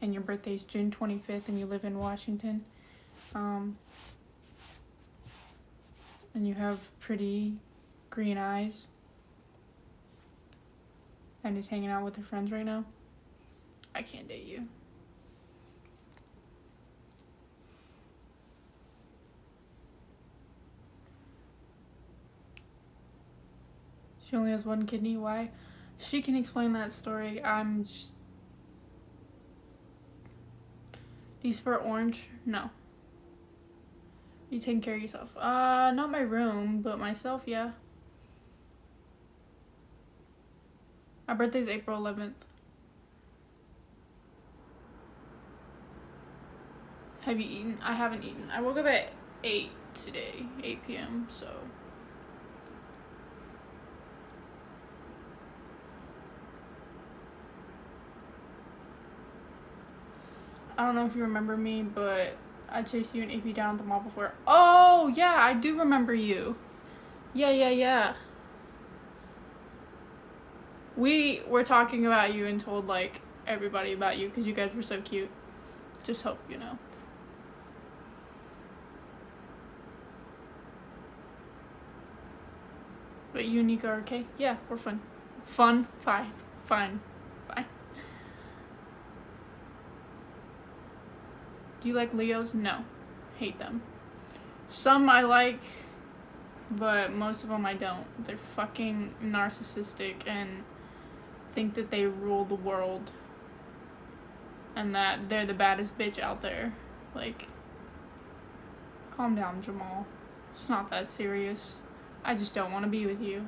and your birthday's June 25th and you live in Washington, and you have pretty green eyes and is hanging out with her friends right now, I can't date you. She only has one kidney. Why? She can explain that story. I'm just... Do you support orange? No. You taking care of yourself? Not my room, but myself, yeah. My birthday's April 11th. Have you eaten? I haven't eaten. I woke up at 8 today, 8 p.m., so... I don't know if you remember me, but I chased you and AP down at the mall before. Oh, yeah, I do remember you. Yeah. We were talking about you and told, like, everybody about you because you guys were so cute. Just hope you know. But you and Nico are okay? Yeah, we're fun. Fun? Fine. Do you like Leos? No. Hate them. Some I like, but most of them I don't. They're fucking narcissistic and think that they rule the world and that they're the baddest bitch out there. Like, calm down, Jamal. It's not that serious. I just don't want to be with you.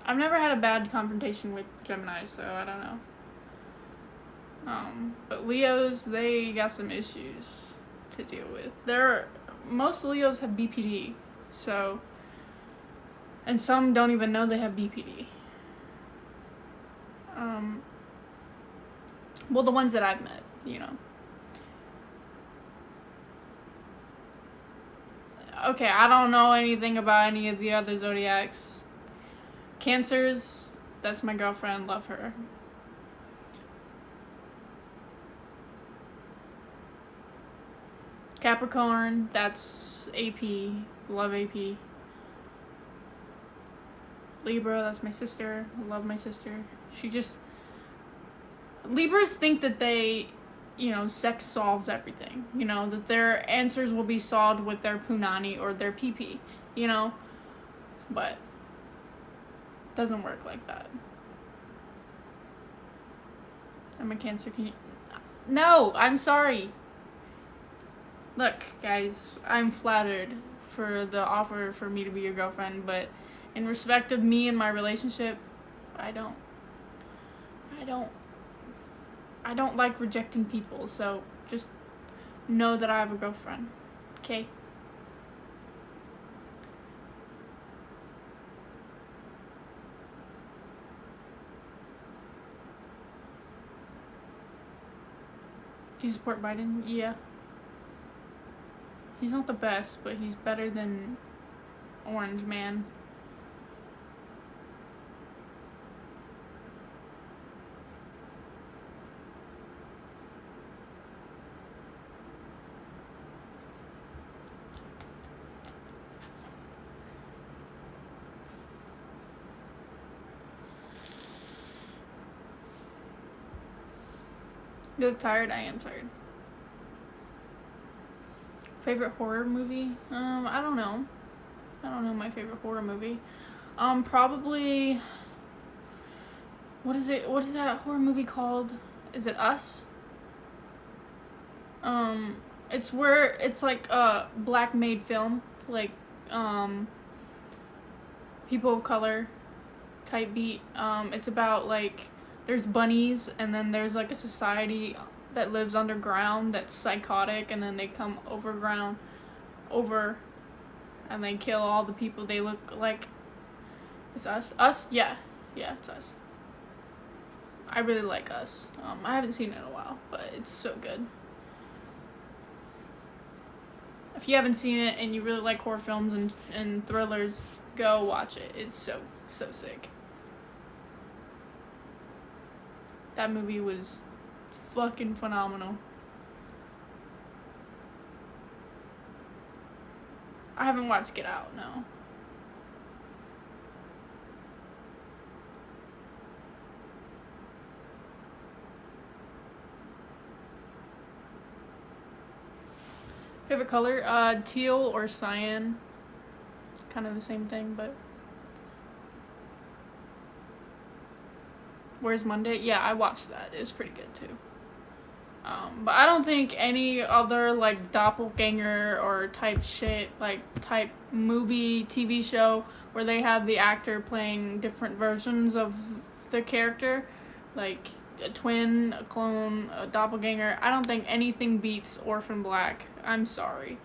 I've never had a bad confrontation with Gemini, so I don't know. But Leos, they got some issues to deal with. Most Leos have BPD, so, and some don't even know they have BPD. Well, the ones that I've met, you know. Okay, I don't know anything about any of the other zodiacs. Cancers, that's my girlfriend, love her. Capricorn, that's AP, love AP. Libra, that's my sister, love my sister. Libras think that they, sex solves everything. That their answers will be solved with their punani or their pee-pee, but doesn't work like that. I'm a Cancer. No, I'm sorry. Look, guys, I'm flattered for the offer for me to be your girlfriend, but in respect of me and my relationship, I don't like rejecting people, so just know that I have a girlfriend, okay? Do you support Biden? Yeah. He's not the best, but he's better than Orange Man. You look tired? I am tired. Favorite horror movie? I don't know. I don't know my favorite horror movie. Probably... What is that horror movie called? Is it Us? It's like a black made film. Like, people of color type beat. It's about, like, there's bunnies, and then there's, like, a society that lives underground that's psychotic, and then they come over, and they kill all the people they look like. It's Us? Us? Yeah, it's Us. I really like Us. I haven't seen it in a while, but it's so good. If you haven't seen it and you really like horror films and thrillers, go watch it. It's so sick. That movie was fucking phenomenal. I haven't watched Get Out, no. Favorite color? Teal or cyan. Kind of the same thing, but. Where's Monday? Yeah, I watched that. It was pretty good too. But I don't think any other like doppelganger or type shit, like type movie, TV show where they have the actor playing different versions of the character, like a twin, a clone, a doppelganger. I don't think anything beats Orphan Black. I'm sorry.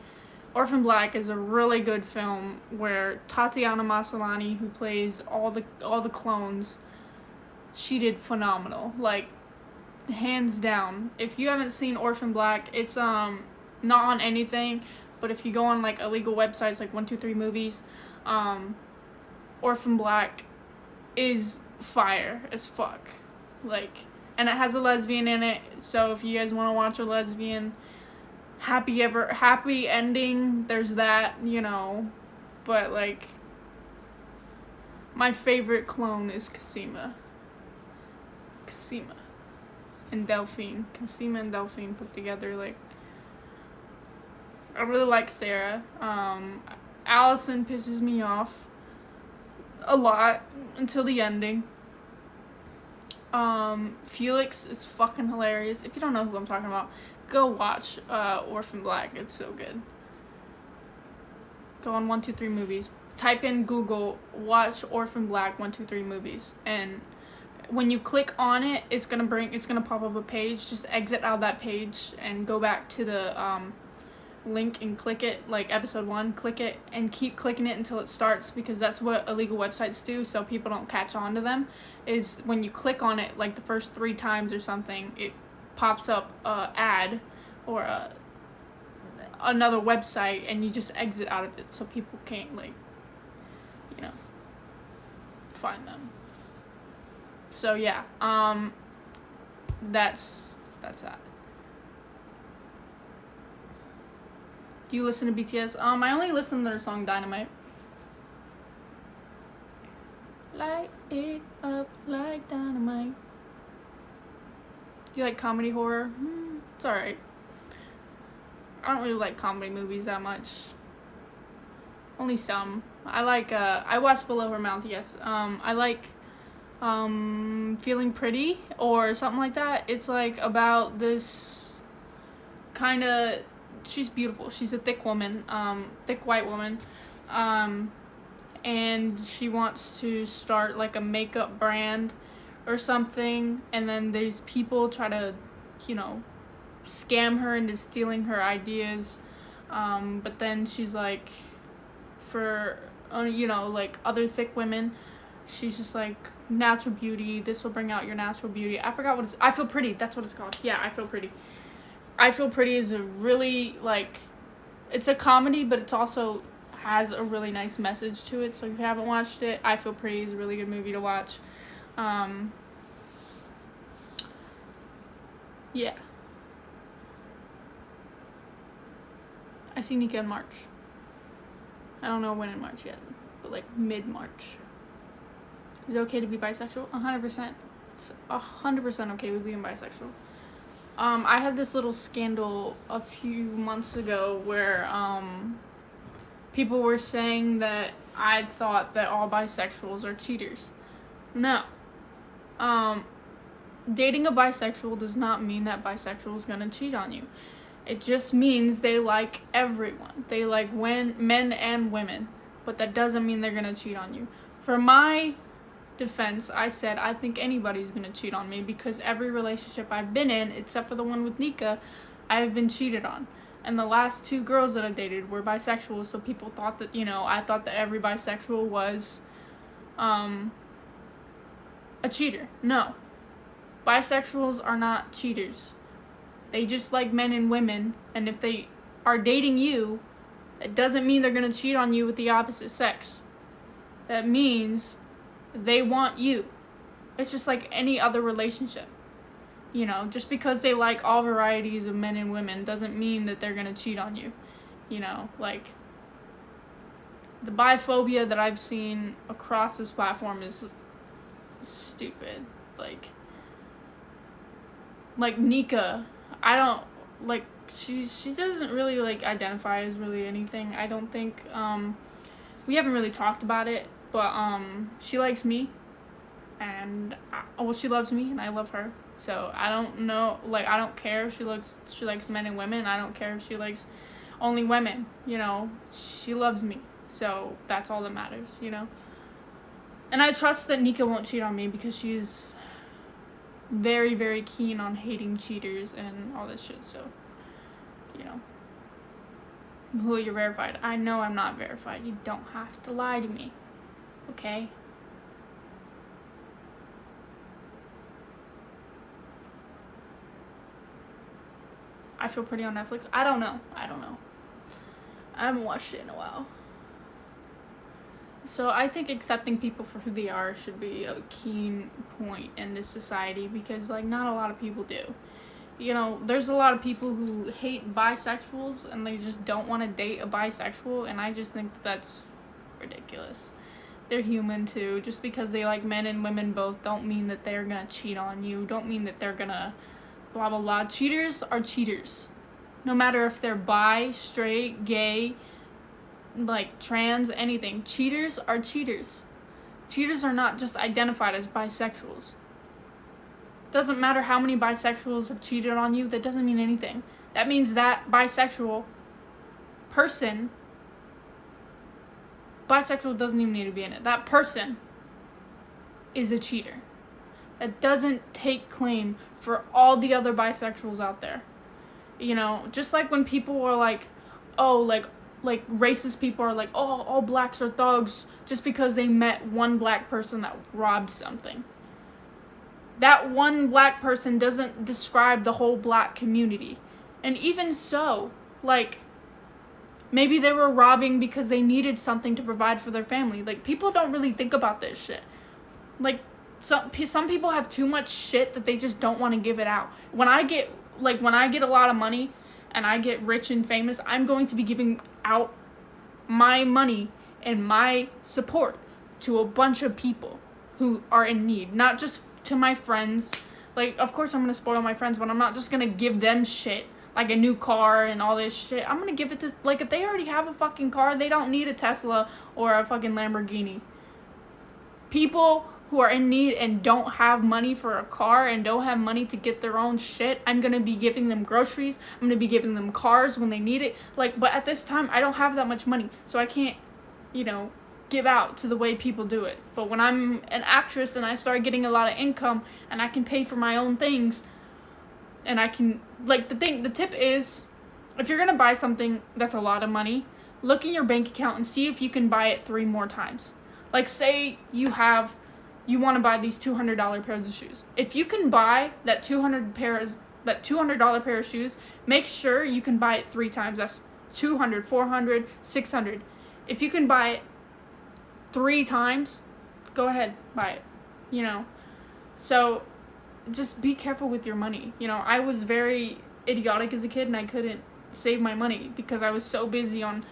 Orphan Black is a really good film where Tatiana Maslany, who plays all the clones, she did phenomenal. Like, hands down. If you haven't seen Orphan Black, it's not on anything, but if you go on like illegal websites like 123 Movies, Orphan Black is fire as fuck. Like, and it has a lesbian in it, so if you guys want to watch a lesbian happy ending, there's that, you know. But like, my favorite clone is Cosima and Delphine. Cosima and Delphine put together, like, I really like Sarah. Allison pisses me off a lot until the ending. Felix is fucking hilarious. If you don't know who I'm talking about, go watch Orphan Black. It's so good. Go on 123 Movies. Type in Google, watch Orphan Black 123 Movies, and when you click on it, it's gonna pop up a page. Just exit out of that page and go back to the link and click it, like episode 1, click it and keep clicking it until it starts, because that's what illegal websites do, so people don't catch on to them. Is when you click on it like the first 3 times or something, it pops up a ad or another website, and you just exit out of it so people can't, like, you know, find them. So yeah, that's that. Do you listen to BTS? I only listen to their song Dynamite. Light it up like dynamite. Do you like comedy horror? It's alright. I don't really like comedy movies that much. Only some. I like, I watched Below Her Mouth, yes. I like Feeling Pretty or something like that. It's like about this kind of, she's beautiful. She's a thick woman, thick white woman, and she wants to start like a makeup brand or something, and then these people try to, you know, scam her into stealing her ideas, but then she's like, for, you know, like other thick women, she's just like, natural beauty, this will bring out your natural beauty. I forgot what it's, I Feel Pretty, that's what it's called. Yeah, I Feel Pretty. I Feel Pretty is a really, like, it's a comedy, but it's also has a really nice message to it, so if you haven't watched it, I Feel Pretty is a really good movie to watch. Yeah. I see Nika in March. I don't know when in March yet, but like mid-March. Is it okay to be bisexual? 100%. It's 100% okay with being bisexual. I had this little scandal a few months ago where people were saying that I thought that all bisexuals are cheaters. No. Dating a bisexual does not mean that bisexual is gonna cheat on you. It just means they like everyone. They like men and women, but that doesn't mean they're gonna cheat on you. For my defense, I said I think anybody's gonna cheat on me because every relationship I've been in, except for the one with Nika, I have been cheated on. And the last 2 girls that I've dated were bisexual, so people thought that, you know, I thought that every bisexual was a cheater. No. Bisexuals are not cheaters. They just like men and women, and if they are dating you, that doesn't mean they're gonna cheat on you with the opposite sex. That means they want you. It's just like any other relationship. You know, just because they like all varieties of men and women doesn't mean that they're gonna cheat on you. You know, like, the biphobia that I've seen across this platform is stupid. Like Nika, I don't, like, she doesn't really, like, identify as really anything, I don't think. We haven't really talked about it, but, she likes me, and, she loves me, and I love her. So, I don't know, like, I don't care if she likes men and women. I don't care if she likes only women, you know. She loves me. So, that's all that matters, you know. And I trust that Nika won't cheat on me because she's very, very keen on hating cheaters and all this shit. So, you know. Maihua, you're verified. I know I'm not verified. You don't have to lie to me. Okay? I Feel Pretty on Netflix. I don't know. I haven't watched it in a while. So I think accepting people for who they are should be a keen point in this society, because, like, not a lot of people do. You know, there's a lot of people who hate bisexuals and they just don't want to date a bisexual, and I just think that's ridiculous. They're human too. Just because they like men and women both don't mean that they're gonna cheat on you. Don't mean that they're gonna blah blah blah. Cheaters are cheaters. No matter if they're bi, straight, gay, like trans, anything. Cheaters are cheaters. Cheaters are not just identified as bisexuals. Doesn't matter how many bisexuals have cheated on you, that doesn't mean anything. That means that bisexual doesn't even need to be in it. That person is a cheater. That doesn't take claim for all the other bisexuals out there. You know, just like when people are like, oh, like racist people are like, oh, all blacks are thugs just because they met one black person that robbed something. That one black person doesn't describe the whole black community. And even so, like, maybe they were robbing because they needed something to provide for their family. Like, people don't really think about this shit. Like, some people have too much shit that they just don't want to give it out. When I get a lot of money and I get rich and famous, I'm going to be giving out my money and my support to a bunch of people who are in need. Not just to my friends. Like, of course I'm going to spoil my friends, but I'm not just going to give them shit. Like a new car and all this shit. I'm going to give it to, like, if they already have a fucking car, they don't need a Tesla or a fucking Lamborghini. People who are in need and don't have money for a car and don't have money to get their own shit, I'm going to be giving them groceries. I'm going to be giving them cars when they need it. Like, but at this time, I don't have that much money. So I can't, you know, give out to the way people do it. But when I'm an actress and I start getting a lot of income and I can pay for my own things, and I can, like, the tip is, if you're going to buy something that's a lot of money, look in your bank account and see if you can buy it 3 more times. Like, say you want to buy these $200 pairs of shoes. If you can buy that $200 pair of shoes, make sure you can buy it 3 times. That's $200, $400, $600. If you can buy it 3 times, go ahead, buy it, you know. So just be careful with your money. You know, I was very idiotic as a kid and I couldn't save my money because I was so busy on,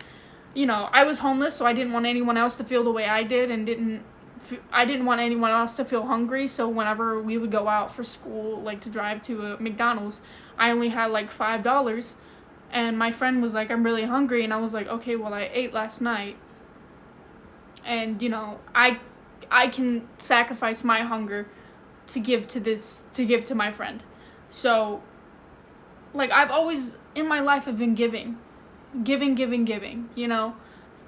you know, I was homeless, so I didn't want anyone else to feel the way I did, and I didn't want anyone else to feel hungry. So whenever we would go out for school, like to drive to a McDonald's, I only had like $5, and my friend was like, I'm really hungry, and I was like, okay, well, I ate last night, and, you know, I can sacrifice my hunger to give to my friend. So, like, I've always in my life have been giving, you know.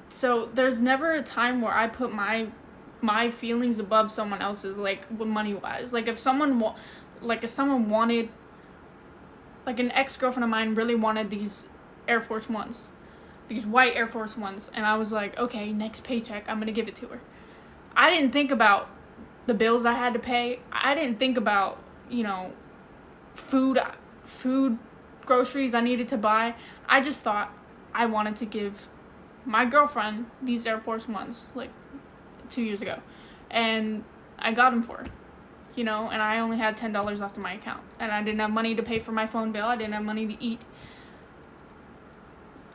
So there's never a time where I put my feelings above someone else's, like, money wise. Like, if someone wanted, like, an ex-girlfriend of mine really wanted these Air Force Ones, these white Air Force Ones, and I was like, okay, next paycheck I'm gonna give it to her. I didn't think about the bills I had to pay. I didn't think about, you know, food, groceries I needed to buy. I just thought I wanted to give my girlfriend these Air Force Ones, like, 2 years ago. And I got them for her. you know, and I only had $10 left in my account, and I didn't have money to pay for my phone bill. I didn't have money to eat.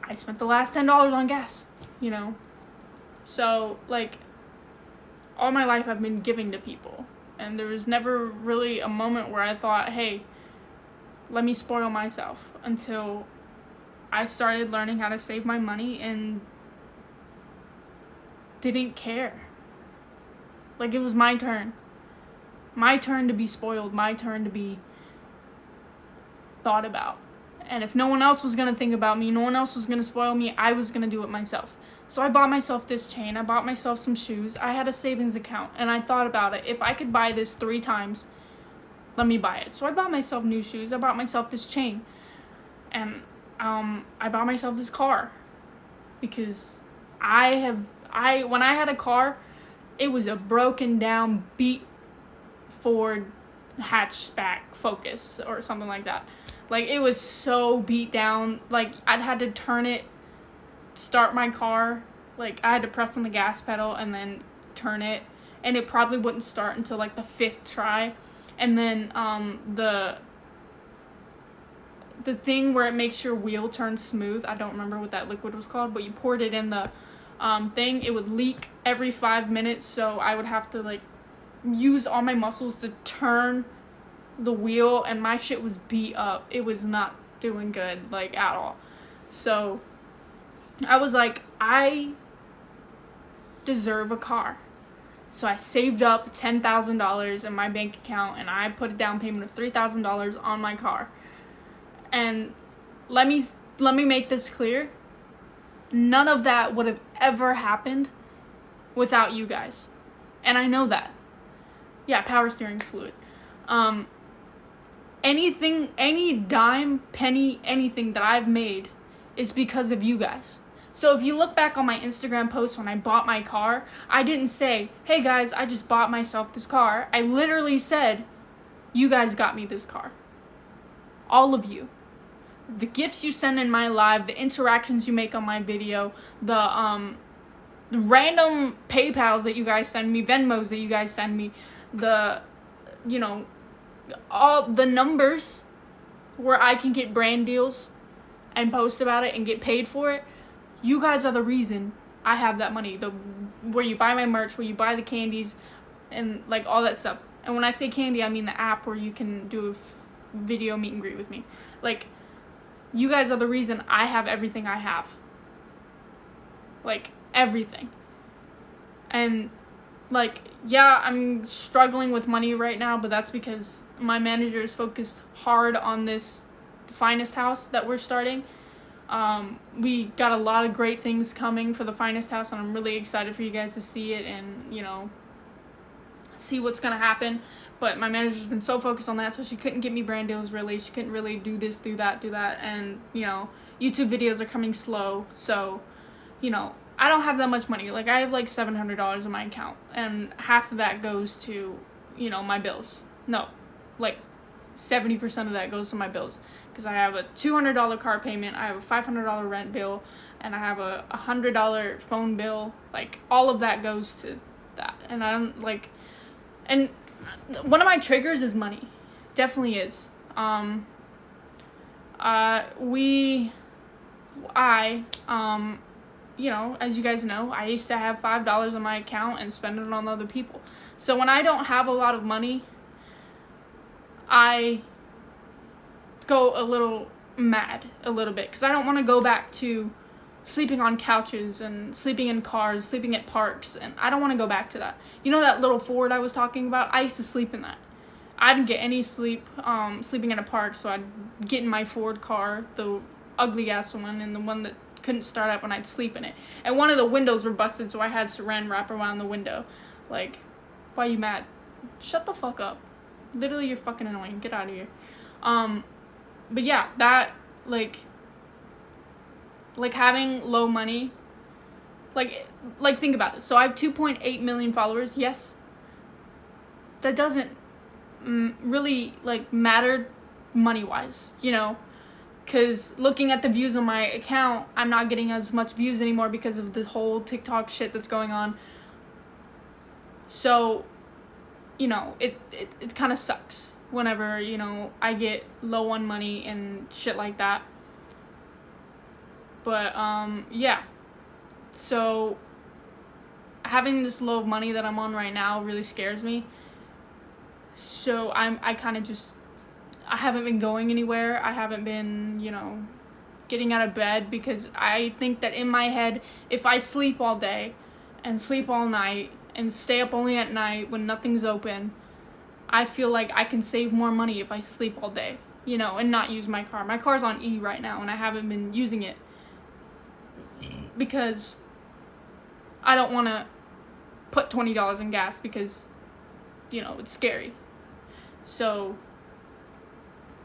I spent the last $10 on gas, you know. So, like, all my life I've been giving to people, and there was never really a moment where I thought, hey, let me spoil myself, until I started learning how to save my money and didn't care. Like, it was my turn. My turn to be spoiled, my turn to be thought about. And if no one else was gonna think about me, no one else was gonna spoil me, I was gonna do it myself. So I bought myself this chain, I bought myself some shoes, I had a savings account, and I thought about it. If I could buy this 3 times, let me buy it. So I bought myself new shoes, I bought myself this chain, and I bought myself this car. Because when I had a car, it was a broken down, beat Ford hatchback Focus or something like that. Like, it was so beat down. Like, I'd had to turn it, start my car. Like, I had to press on the gas pedal and then turn it, and it probably wouldn't start until like the 5th try. And then the thing where it makes your wheel turn smooth, I don't remember what that liquid was called, but you poured it in the thing, it would leak every 5 minutes, so I would have to like use all my muscles to turn the wheel, and my shit was beat up. It was not doing good, like, at all. So I was like, I deserve a car. So I saved up $10,000 in my bank account, and I put a down payment of $3,000 on my car. And let me make this clear. None of that would have ever happened without you guys. And I know that. Yeah, power steering fluid. Anything, any dime, penny, anything that I've made is because of you guys. So if you look back on my Instagram post when I bought my car, I didn't say, hey guys, I just bought myself this car. I literally said, you guys got me this car. All of you. The gifts you send in my live, the interactions you make on my video, the random PayPals that you guys send me, Venmos that you guys send me, all the numbers where I can get brand deals and post about it and get paid for it. You guys are the reason I have that money. Where you buy my merch, where you buy the candies, and like all that stuff. And when I say candy, I mean the app where you can do a video meet and greet with me. Like, you guys are the reason I have everything I have. Like, everything. And, like, yeah, I'm struggling with money right now, but that's because my manager is focused hard on this Finest House that we're starting. We got a lot of great things coming for the Finest House, and I'm really excited for you guys to see it and, see what's going to happen. But my manager's been so focused on that, so she couldn't get me brand deals, really. She couldn't really do this, do that. And, YouTube videos are coming slow. So, I don't have that much money. Like, I have, like, $700 in my account. And half of that goes to, my bills. No, like, 70% of that goes to my bills. Because I have a $200 car payment, I have a $500 rent bill, and I have a $100 phone bill. Like, all of that goes to that. And I don't, like... And... one of my triggers is money. Definitely is. As you guys know, I used to have $5 in my account and spend it on other people. So when I don't have a lot of money, I go a little mad, a little bit. Because I don't want to go back to sleeping on couches and sleeping in cars, sleeping at parks, and I don't want to go back to that. You know that little Ford I was talking about? I used to sleep in that. I didn't get any sleep sleeping in a park, so I'd get in my Ford car, the ugly ass one, and the one that couldn't start up, and I'd sleep in it. And one of the windows were busted, so I had saran wrap around the window. Like, why are you mad? Shut the fuck up. Literally, you're fucking annoying. Get out of here. But yeah, that, like having low money, like think about it. So I have 2.8 million followers. Yes, that doesn't really matter money wise, because looking at the views on my account, I'm not getting as much views anymore because of the whole TikTok shit that's going on. So you know, it kind of sucks whenever, you know, I get low on money and shit like that. But, yeah. So, having this low of money that I'm on right now really scares me. So, I kind of just, I haven't been going anywhere. I haven't been, you know, getting out of bed because I think that in my head, if I sleep all day and sleep all night and stay up only at night when nothing's open, I feel like I can save more money if I sleep all day, you know, and not use my car. My car's on E right now and I haven't been using it because I don't want to put $20 in gas because, you know, it's scary. So,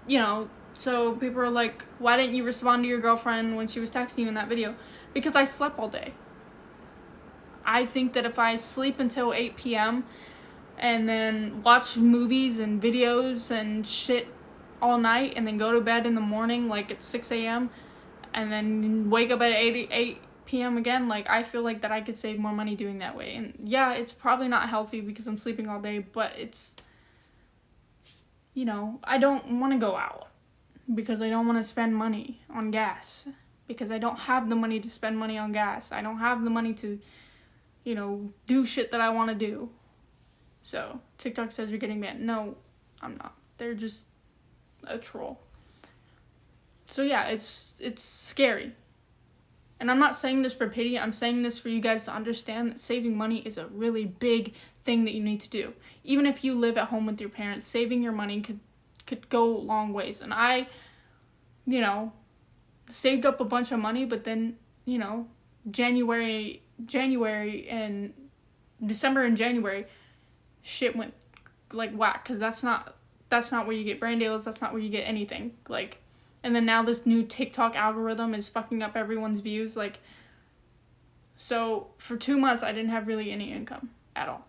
you know, so people are like, why didn't you respond to your girlfriend when she was texting you in that video? Because I slept all day. I think that if I sleep until 8 p.m. and then watch movies and videos and shit all night and then go to bed in the morning like at 6 a.m. and then wake up at 8 p.m. again, like I feel like that I could save more money doing that way. And yeah, it's probably not healthy because I'm sleeping all day, but it's, you know, I don't want to go out because I don't want to spend money on gas because I don't have the money to spend money on gas. I don't have the money to, you know, do shit that I want to do. So, TikTok says you're getting banned. No, I'm not. They're just a troll. So yeah, it's scary. And I'm not saying this for pity. I'm saying this for you guys to understand that saving money is a really big thing that you need to do. Even if you live at home with your parents, saving your money could go long ways. And I, you know, saved up a bunch of money, but then, you know, January and December and January, shit went like whack, because that's not where you get brand deals. That's not where you get anything. Like, and then now this new TikTok algorithm is fucking up everyone's views. Like, so for 2 months I didn't have really any income at all.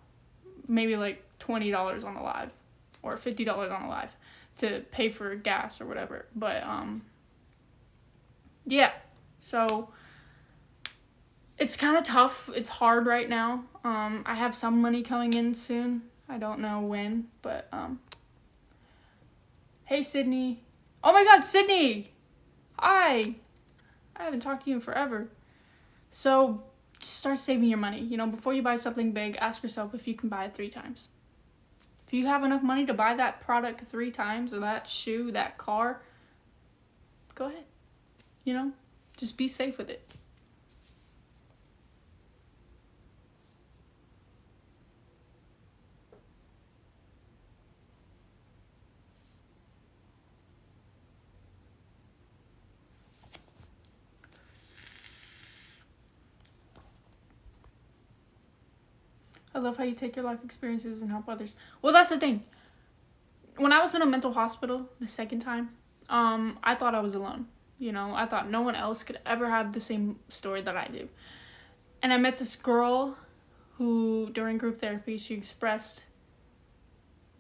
Maybe like $20 on a live or $50 on a live to pay for gas or whatever. But yeah, so it's kind of tough. It's hard right now. I have some money coming in soon. I don't know when, but hey Sydney. Oh my god, Sydney! Hi! I haven't talked to you in forever. So, just start saving your money. You know, before you buy something big, ask yourself if you can buy it 3 times. If you have enough money to buy that product 3 times, or that shoe, that car, go ahead. You know, just be safe with it. I love how you take your life experiences and help others. Well, that's the thing. When I was in a mental hospital the second time, I thought I was alone. You know, I thought no one else could ever have the same story that I do. And I met this girl who, during group therapy, she expressed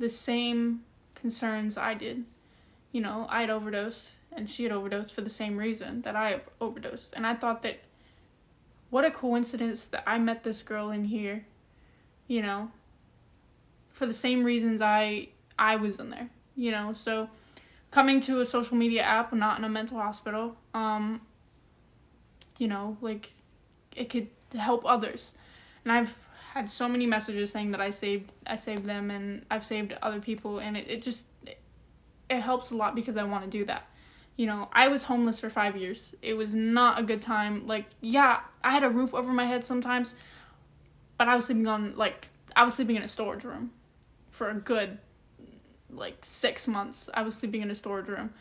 the same concerns I did. You know, I had overdosed, and she had overdosed for the same reason that I overdosed. And I thought that, what a coincidence that I met this girl in here, you know, for the same reasons I was in there, you know. So coming to a social media app, not in a mental hospital, you know, like, it could help others. And I've had so many messages saying that I saved them, and I've saved other people, and it helps a lot because I want to do that. You know, I was homeless for 5 years. It was not a good time. Like, yeah, I had a roof over my head sometimes, but I was sleeping in a storage room for a good, 6 months. I was sleeping in a storage room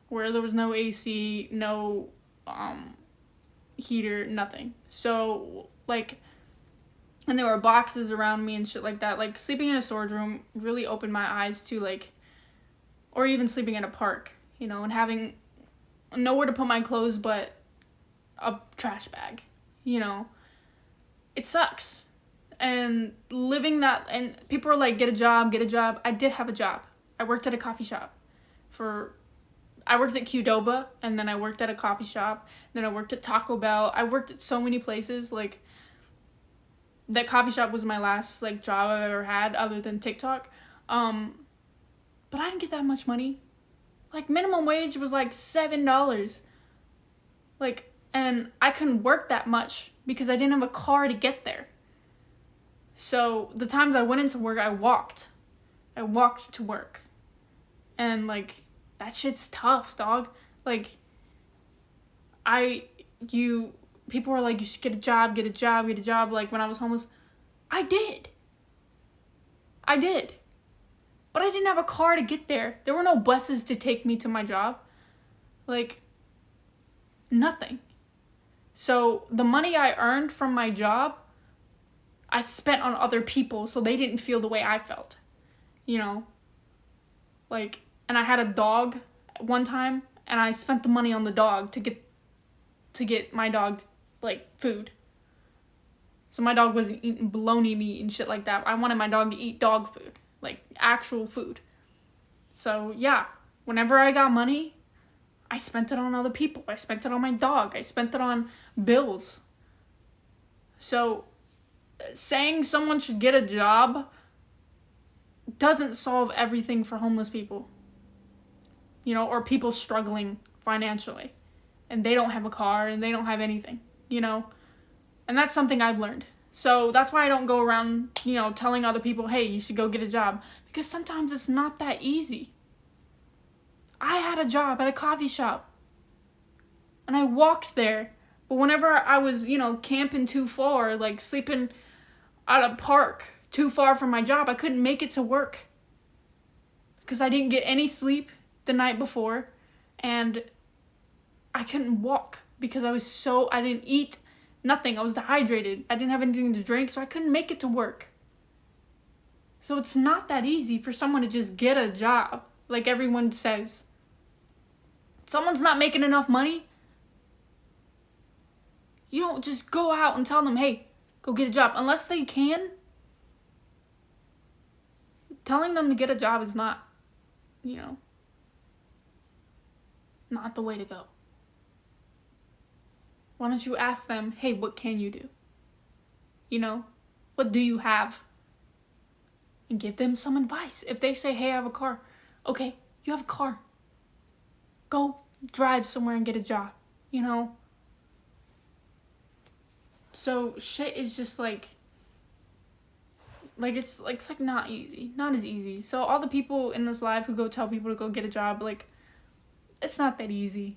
where there was no AC, no heater, nothing. So, and there were boxes around me and shit like that. Like, sleeping in a storage room really opened my eyes to, or even sleeping in a park, you know, and having nowhere to put my clothes but a trash bag, you know. It sucks. And living that, and people are like, get a job. I did have a job. I worked at a coffee shop I worked at Qdoba, and then I worked at a coffee shop, then I worked at Taco Bell. I worked at so many places, that coffee shop was my last, like, job I've ever had other than TikTok. But I didn't get that much money. Like, minimum wage was, like, $7. Like, and I couldn't work that much because I didn't have a car to get there. So, the times I went into work, I walked. I walked to work. And, like, that shit's tough, dog. Like, people were like, you should get a job. Like, when I was homeless, I did. But I didn't have a car to get there. There were no buses to take me to my job. Like, nothing. So, the money I earned from my job, I spent on other people so they didn't feel the way I felt. You know? Like, and I had a dog one time, and I spent the money on the dog to get my dog, like, food. So my dog wasn't eating bologna meat and shit like that. I wanted my dog to eat dog food. Like, actual food. So, yeah. Whenever I got money, I spent it on other people. I spent it on my dog. I spent it on bills. So, saying someone should get a job doesn't solve everything for homeless people. You know, or people struggling financially. And they don't have a car and they don't have anything, you know? And that's something I've learned. So that's why I don't go around, you know, telling other people, hey, you should go get a job. Because sometimes it's not that easy. I had a job at a coffee shop. And I walked there. But whenever I was, you know, camping too far, like sleeping at a park too far from my job, I couldn't make it to work. Because I didn't get any sleep the night before. And I couldn't walk because I didn't eat nothing. I was dehydrated. I didn't have anything to drink, so I couldn't make it to work. So it's not that easy for someone to just get a job, like everyone says. Someone's not making enough money. You don't just go out and tell them, hey, go get a job. Unless they can. Telling them to get a job is not, you know, not the way to go. Why don't you ask them, hey, what can you do? You know, what do you have? And give them some advice. If they say, hey, I have a car. Okay, you have a car. Go drive somewhere and get a job, you know? So shit is just like it's like not easy. Not as easy. So all the people in this live who go tell people to go get a job, like, it's not that easy.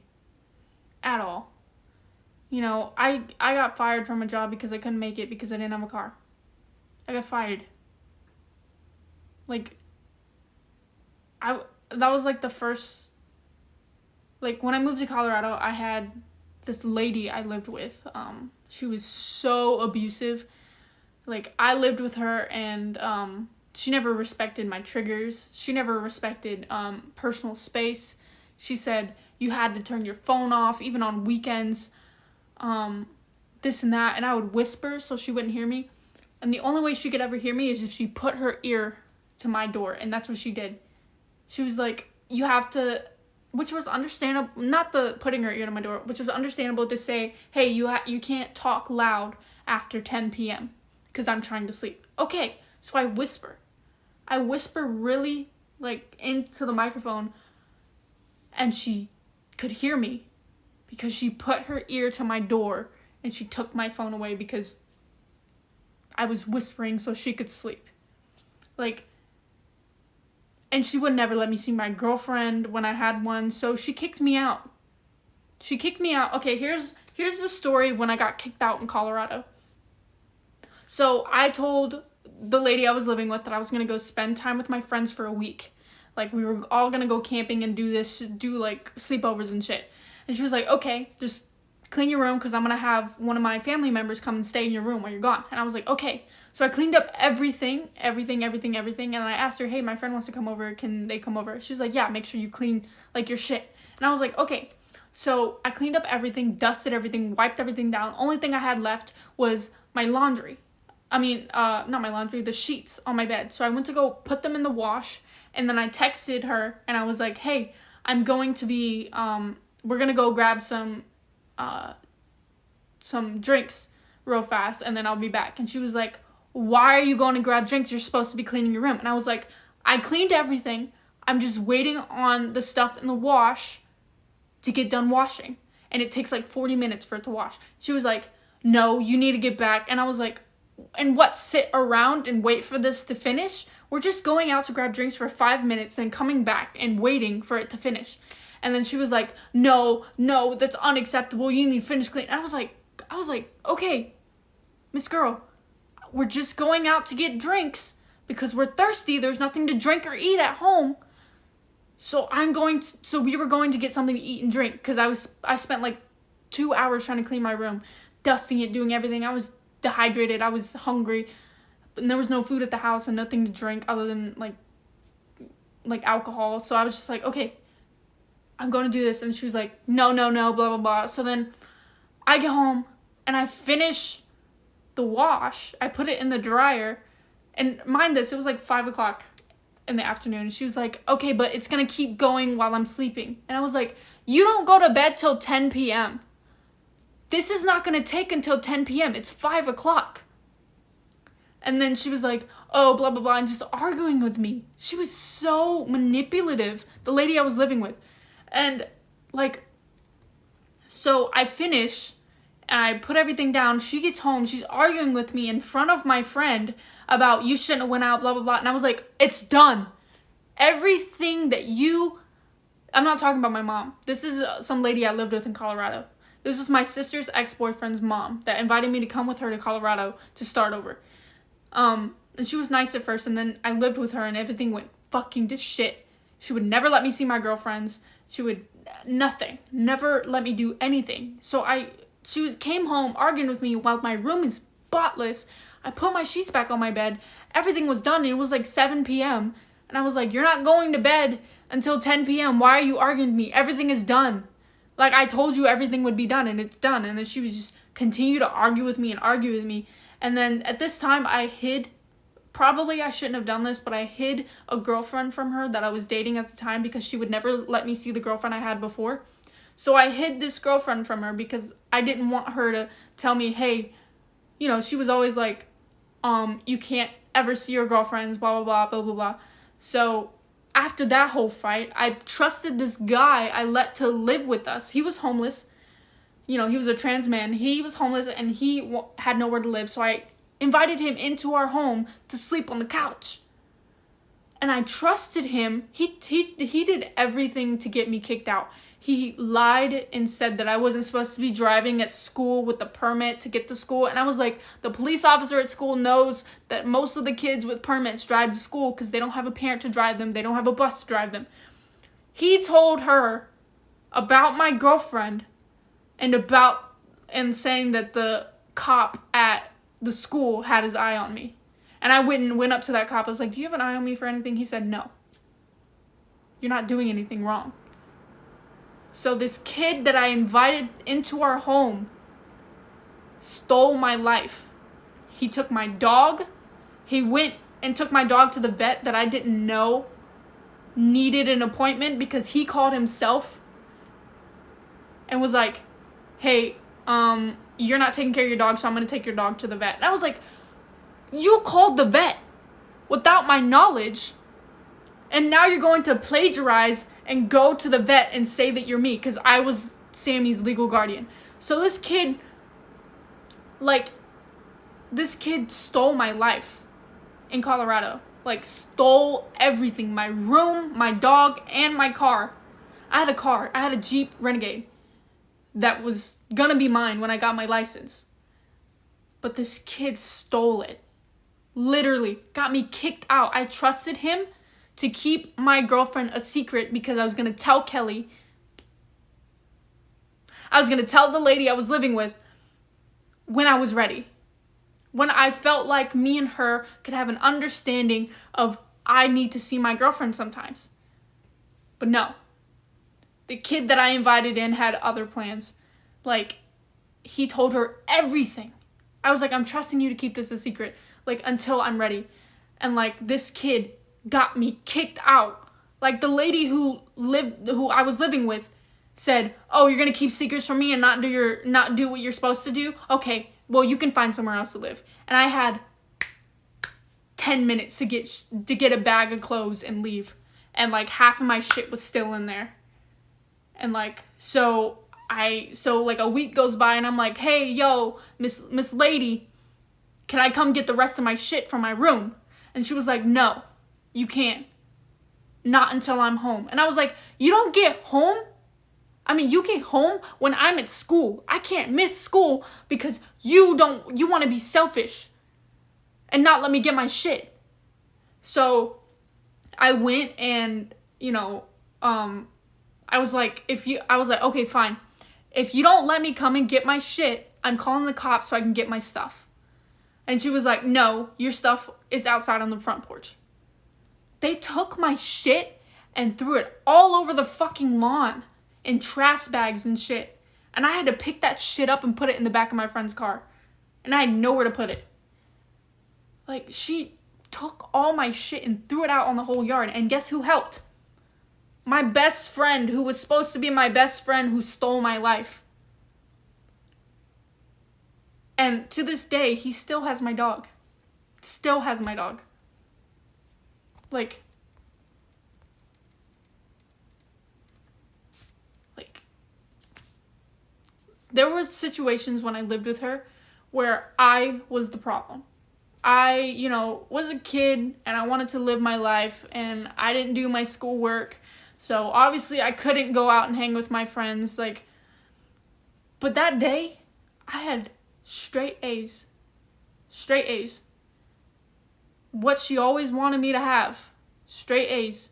At all. You know, I got fired from a job because I couldn't make it because I didn't have a car. I got fired. Like, that was like the first, like, when I moved to Colorado, I had this lady I lived with. She was so abusive. Like, I lived with her and she never respected my triggers. She never respected personal space. She said you had to turn your phone off even on weekends. This and that, and I would whisper so she wouldn't hear me. And the only way she could ever hear me is if she put her ear to my door, and that's what she did. She was like, you have to, which was understandable, not the putting her ear to my door, which was understandable to say, hey, you can't talk loud after 10 p.m. because I'm trying to sleep. Okay, so I whisper. I whisper really, like, into the microphone, and she could hear me. Because she put her ear to my door and she took my phone away because I was whispering so she could sleep. Like, and she would never let me see my girlfriend when I had one, so she kicked me out. Okay, here's the story of when I got kicked out in Colorado. So I told the lady I was living with that I was going to go spend time with my friends for a week. Like, we were all going to go camping and do like sleepovers and shit. And she was like, okay, just clean your room because I'm going to have one of my family members come and stay in your room while you're gone. And I was like, okay. So I cleaned up everything. And I asked her, hey, my friend wants to come over. Can they come over? She was like, yeah, make sure you clean, like, your shit. And I was like, okay. So I cleaned up everything, dusted everything, wiped everything down. Only thing I had left was my laundry. Not my laundry, the sheets on my bed. So I went to go put them in the wash. And then I texted her and I was like, hey, I'm going to be, we're going to go grab some drinks real fast and then I'll be back. And she was like, why are you going to grab drinks? You're supposed to be cleaning your room. And I was like, I cleaned everything. I'm just waiting on the stuff in the wash to get done washing. And it takes like 40 minutes for it to wash. She was like, no, you need to get back. And I was like, and what, sit around and wait for this to finish? We're just going out to grab drinks for 5 minutes, then coming back and waiting for it to finish. And then she was like, no, that's unacceptable. You need to finish clean. And I was like, okay, Miss Girl, we're just going out to get drinks because we're thirsty. There's nothing to drink or eat at home. So we were going to get something to eat and drink because I spent like 2 hours trying to clean my room, dusting it, doing everything. I was dehydrated. I was hungry. And there was no food at the house and nothing to drink other than like alcohol. So I was just like, okay, I'm going to do this. And she was like, no, blah, blah, blah. So then I get home and I finish the wash. I put it in the dryer. And mind this, it was like 5 o'clock in the afternoon. And she was like, okay, but it's going to keep going while I'm sleeping. And I was like, you don't go to bed till 10 p.m. This is not going to take until 10 p.m. It's 5 o'clock. And then she was like, oh, blah, blah, blah, and just arguing with me. She was so manipulative, the lady I was living with. And, like, so I finish, and I put everything down. She gets home. She's arguing with me in front of my friend about you shouldn't have went out, blah, blah, blah. And I was like, it's done. Everything that I'm not talking about my mom. This is some lady I lived with in Colorado. This was my sister's ex-boyfriend's mom that invited me to come with her to Colorado to start over. And she was nice at first, and then I lived with her, and everything went fucking to shit. She would never let me see my girlfriends. She would never let me do anything. So she came home arguing with me while my room is spotless. I put my sheets back on my bed. Everything was done, and it was like 7 p.m. And I was like, you're not going to bed until 10 p.m. Why are you arguing with me? Everything is done. Like, I told you everything would be done, and it's done. And then she was just continue to argue with me. And then at this time, I hid, probably I shouldn't have done this, but I hid a girlfriend from her that I was dating at the time because she would never let me see the girlfriend I had before. So I hid this girlfriend from her because I didn't want her to tell me, hey, she was always like, you can't ever see your girlfriends, blah, blah, blah, blah, blah, blah. So after that whole fight, I trusted this guy I let to live with us. He was homeless. He was a trans man. He was homeless and he had nowhere to live. So I invited him into our home to sleep on the couch. And I trusted him. He did everything to get me kicked out. He lied and said that I wasn't supposed to be driving at school with the permit to get to school. And I was like, the police officer at school knows that most of the kids with permits drive to school because they don't have a parent to drive them. They don't have a bus to drive them. He told her about my girlfriend and saying that the cop at the school had his eye on me. And I went up to that cop. I was like, do you have an eye on me for anything? He said, no. You're not doing anything wrong. So this kid that I invited into our home stole my life. He took my dog. He went and took my dog to the vet that I didn't know needed an appointment because he called himself and was like, hey, you're not taking care of your dog, so I'm going to take your dog to the vet. And I was like, you called the vet without my knowledge, and now you're going to plagiarize and go to the vet and say that you're me, because I was Sammy's legal guardian. So this kid stole my life in Colorado. Stole everything. My room, my dog, and my car. I had a car. I had a Jeep Renegade that was gonna be mine when I got my license. But this kid stole it. Literally got me kicked out. I trusted him to keep my girlfriend a secret because I was going to tell Kelly. I was going to tell the lady I was living with when I was ready. When I felt like me and her could have an understanding of I need to see my girlfriend sometimes. But no. The kid that I invited in had other plans. He told her everything. I was like, I'm trusting you to keep this a secret. Until I'm ready. And this kid got me kicked out. The lady who I was living with said, oh, you're gonna keep secrets from me and not do what you're supposed to do? Okay, well, you can find somewhere else to live. And I had 10 minutes to get a bag of clothes and leave. And like half of my shit was still in there. And like, so like a week goes by and I'm like, hey, yo, Miss Lady, can I come get the rest of my shit from my room? And she was like, no, you can't. Not until I'm home. And I was like, you don't get home? I mean, you get home when I'm at school. I can't miss school because you want to be selfish and not let me get my shit. So I went and, I was like, okay, fine. If you don't let me come and get my shit, I'm calling the cops so I can get my stuff. And she was like, no, your stuff is outside on the front porch. They took my shit and threw it all over the fucking lawn in trash bags and shit. And I had to pick that shit up and put it in the back of my friend's car. And I had nowhere to put it. Like, she took all my shit and threw it out on the whole yard. And guess who helped? My best friend, who was supposed to be my best friend, who stole my life. And to this day, he still has my dog. Still has my dog. Like, there were situations when I lived with her where I was the problem. I, was a kid and I wanted to live my life and I didn't do my schoolwork. So obviously I couldn't go out and hang with my friends. But that day I had straight A's. Straight A's. What she always wanted me to have. Straight A's.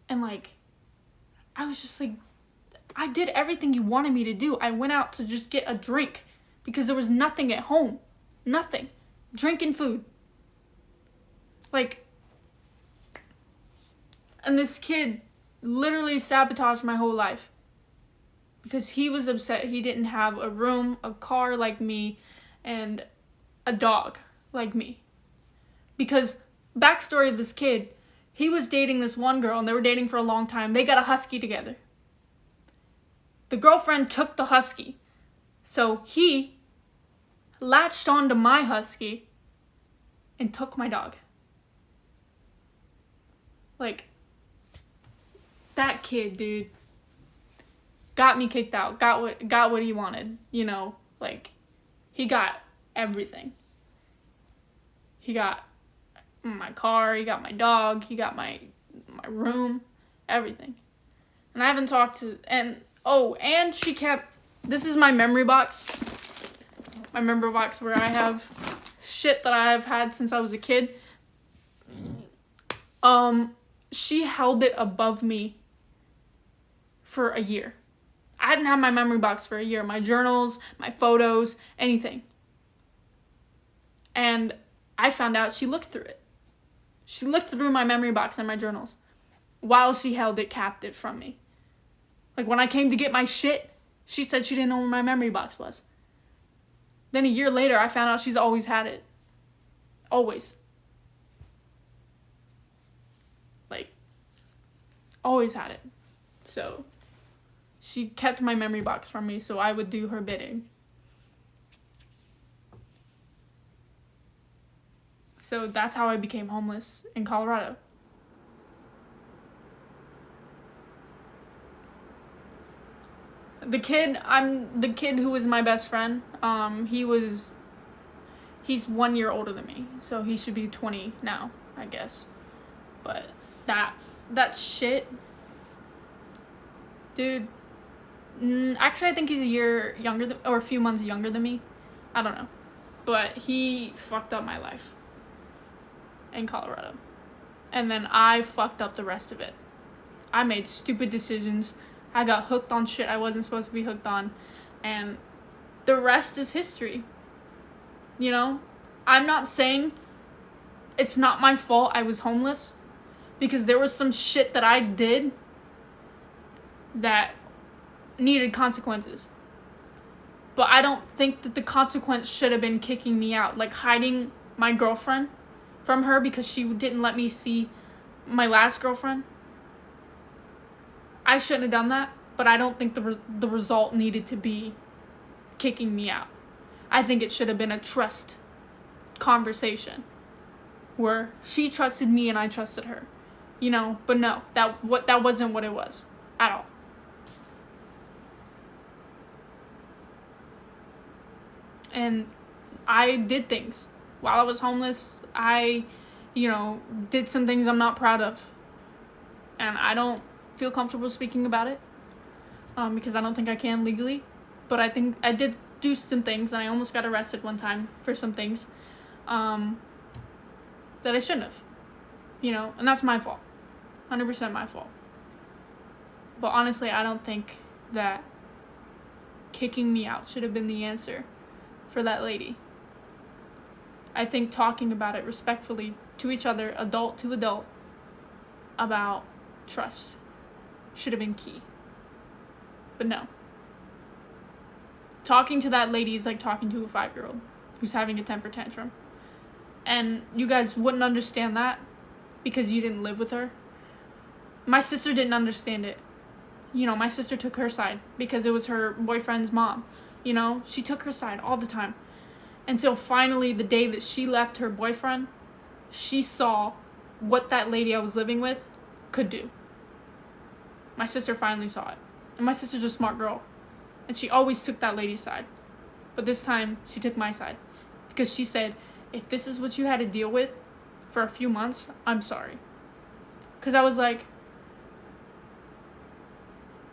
And I was just like, I did everything you wanted me to do. I went out to just get a drink because there was nothing at home. Nothing. Drink and food. And this kid literally sabotaged my whole life because he was upset he didn't have a room, a car like me, and a dog like me. Because, backstory of this kid, he was dating this one girl and they were dating for a long time. They got a husky together. The girlfriend took the husky. So he latched onto my husky and took my dog. That kid, dude, got me kicked out. Got what he wanted, he got everything. He got my car, he got my dog, he got my room, everything. And I haven't talked to, and she kept, this is my memory box. My memory box where I have shit that I've had since I was a kid. She held it above me for a year. I didn't have my memory box for a year. My journals, my photos, anything. And I found out she looked through it. She looked through my memory box and my journals while she held it captive from me. When I came to get my shit, she said she didn't know where my memory box was. Then a year later, I found out she's always had it. Always. Always had it. So, she kept my memory box from me so I would do her bidding. So that's how I became homeless in Colorado. I'm the kid who was my best friend. He's 1 year older than me, so he should be 20 now, I guess. But that shit, dude. Actually, I think he's a year younger or a few months younger than me. I don't know, but he fucked up my life in Colorado, and then I fucked up the rest of it. I made stupid decisions. I got hooked on shit I wasn't supposed to be hooked on. And the rest is history. I'm not saying it's not my fault I was homeless. Because there was some shit that I did that needed consequences. But I don't think that the consequence should have been kicking me out. Hiding my girlfriend from her because she didn't let me see my last girlfriend. I shouldn't have done that, but I don't think the result needed to be kicking me out. I think it should have been a trust conversation where she trusted me and I trusted her, you know. But no, that wasn't what it was at all. And I did things while I was homeless. I, you know, did some things I'm not proud of, and I don't feel comfortable speaking about it, because I don't think I can legally. But I think I did do some things, and I almost got arrested one time for some things that I shouldn't have, you know, and that's my fault, 100% my fault. But honestly, I don't think that kicking me out should have been the answer for that lady. I think talking about it respectfully to each other, adult to adult, about trust should have been key. But no. Talking to that lady is like talking to a 5-year-old who's having a temper tantrum. And you guys wouldn't understand that because you didn't live with her. My sister didn't understand it. You know, my sister took her side because it was her boyfriend's mom. You know, she took her side all the time. Until finally the day that she left her boyfriend, she saw what that lady I was living with could do. My sister finally saw it. And my sister's a smart girl. And she always took that lady's side. But this time, she took my side. Because she said, if this is what you had to deal with for a few months, I'm sorry. Because I was like,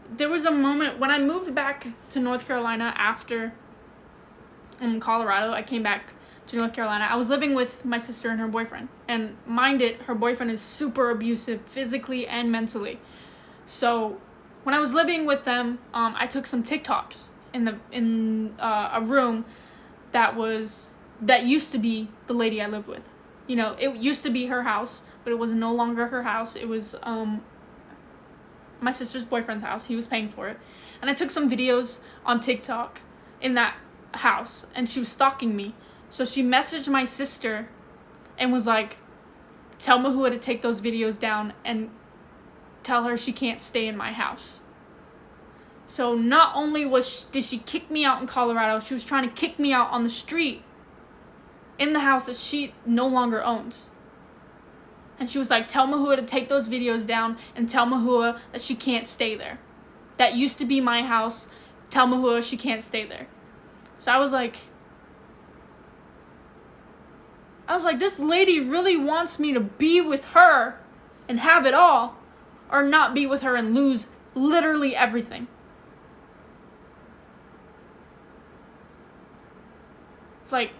there was a moment when I moved back to North Carolina after Colorado. I came back to North Carolina. I was living with my sister and her boyfriend. And mind it, her boyfriend is super abusive physically and mentally. So when I was living with them, I took some TikToks in a room that used to be the lady I lived with. You know, it used to be her house, but it was no longer her house. It was my sister's boyfriend's house. He was paying for it. And I took some videos on TikTok in that house, and she was stalking me. So she messaged my sister and was like, tell Maihua to take those videos down and tell her she can't stay in my house. So not only did she kick me out in Colorado, she was trying to kick me out on the street in the house that she no longer owns. And she was like, tell Maihua to take those videos down and tell Maihua that she can't stay there. That used to be my house. Tell Maihua she can't stay there. So I was like, this lady really wants me to be with her and have it all, or not be with her and lose literally everything. Like,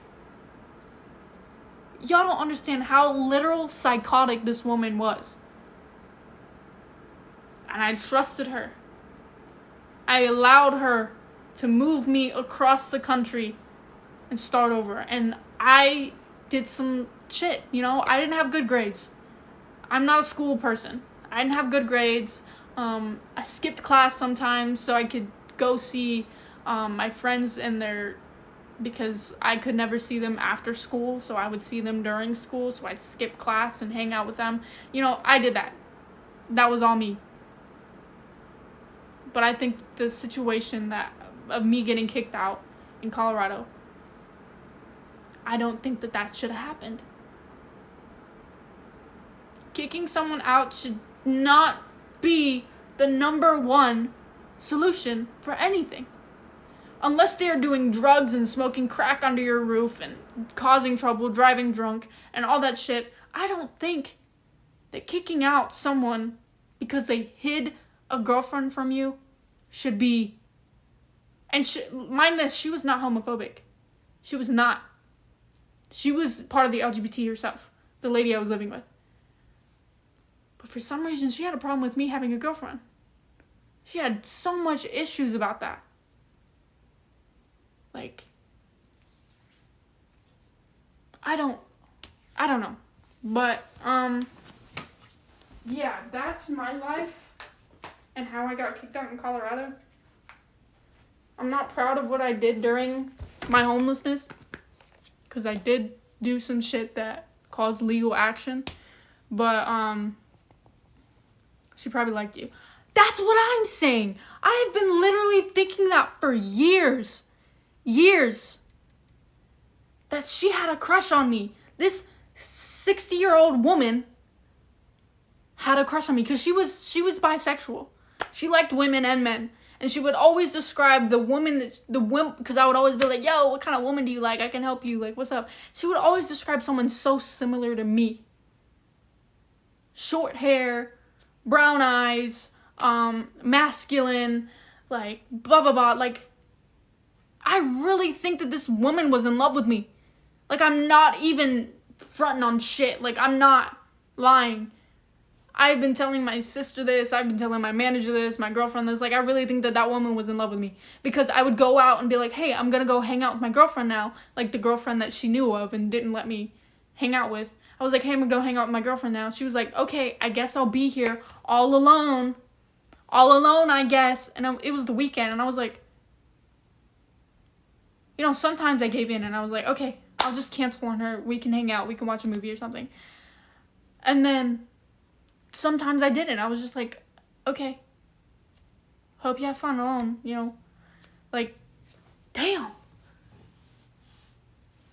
y'all don't understand how literal psychotic this woman was. And I trusted her. I allowed her to move me across the country and start over. And I did some shit, you know? I didn't have good grades. I'm not a school person. I didn't have good grades. I skipped class sometimes so I could go see my friends because I could never see them after school, so I would see them during school, so I'd skip class and hang out with them. You know, I did that. That was all me. But I think the situation of me getting kicked out in Colorado, I don't think that should have happened. Kicking someone out should not be the number one solution for anything. Unless they are doing drugs and smoking crack under your roof and causing trouble, driving drunk, and all that shit, I don't think that kicking out someone because they hid a girlfriend from you should be... And mind this, she was not homophobic. She was not. She was part of the LGBT herself, the lady I was living with. But for some reason, she had a problem with me having a girlfriend. She had so much issues about that. Like, I don't know. But, yeah, that's my life and how I got kicked out in Colorado. I'm not proud of what I did during my homelessness, because I did do some shit that caused legal action. But, she probably liked you. That's what I'm saying. I have been literally thinking that for years. that she had a crush on me. This 60-year-old woman had a crush on me because she was bisexual. She liked women and men. And she would always describe the woman, because I would always be like, yo, what kind of woman do you like? I can help you. Like, what's up? She would always describe someone so similar to me. Short hair, brown eyes, masculine, like, blah, blah, blah. Like, I really think that this woman was in love with me. Like, I'm not even fronting on shit. Like, I'm not lying. I've been telling my sister this, I've been telling my manager this, my girlfriend this. Like, I really think that that woman was in love with me. Because I would go out and be like, hey, I'm going to go hang out with my girlfriend now. Like, the girlfriend that she knew of and didn't let me hang out with. I was like, hey, I'm going to go hang out with my girlfriend now. She was like, okay, I guess I'll be here all alone. All alone, I guess. And it was the weekend. And I was like, you know, sometimes I gave in. And I was like, okay, I'll just cancel on her. We can hang out. We can watch a movie or something. And then sometimes I didn't. I was just like, okay, hope you have fun alone, you know. Like, damn.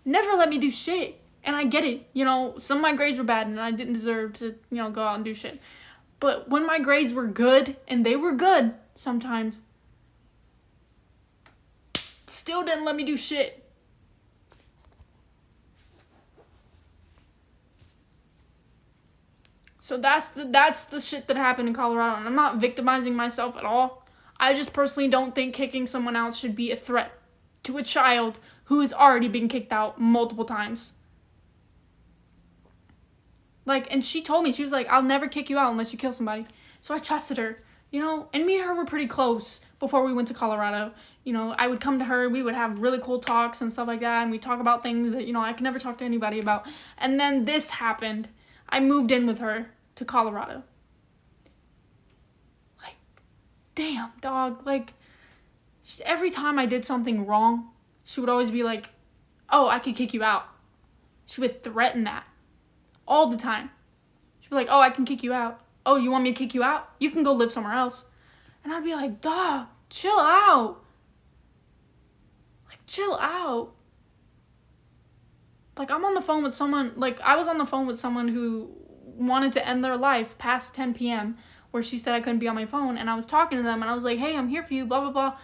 Never let me do shit. And I get it. You know, some of my grades were bad and I didn't deserve to, you know, go out and do shit. But when my grades were good, and they were good sometimes, still didn't let me do shit. So that's the shit that happened in Colorado. And I'm not victimizing myself at all. I just personally don't think kicking someone out should be a threat to a child who has already been kicked out multiple times. Like, and she told me, she was like, I'll never kick you out unless you kill somebody. So I trusted her, you know. And me and her were pretty close before we went to Colorado. You know, I would come to her, we would have really cool talks and stuff like that. And we'd talk about things that, you know, I could never talk to anybody about. And then this happened. I moved in with her to Colorado. Like, damn, dog. Like, every time I did something wrong, she would always be like, oh, I could kick you out. She would threaten that all the time. She'd be like, oh, I can kick you out. Oh, you want me to kick you out? You can go live somewhere else. And I'd be like, dog, chill out. Like, chill out. Like, I'm on the phone with someone, like, I was on the phone with someone who wanted to end their life past 10 p.m. where she said I couldn't be on my phone. And I was talking to them and I was like, hey, I'm here for you, blah, blah, blah.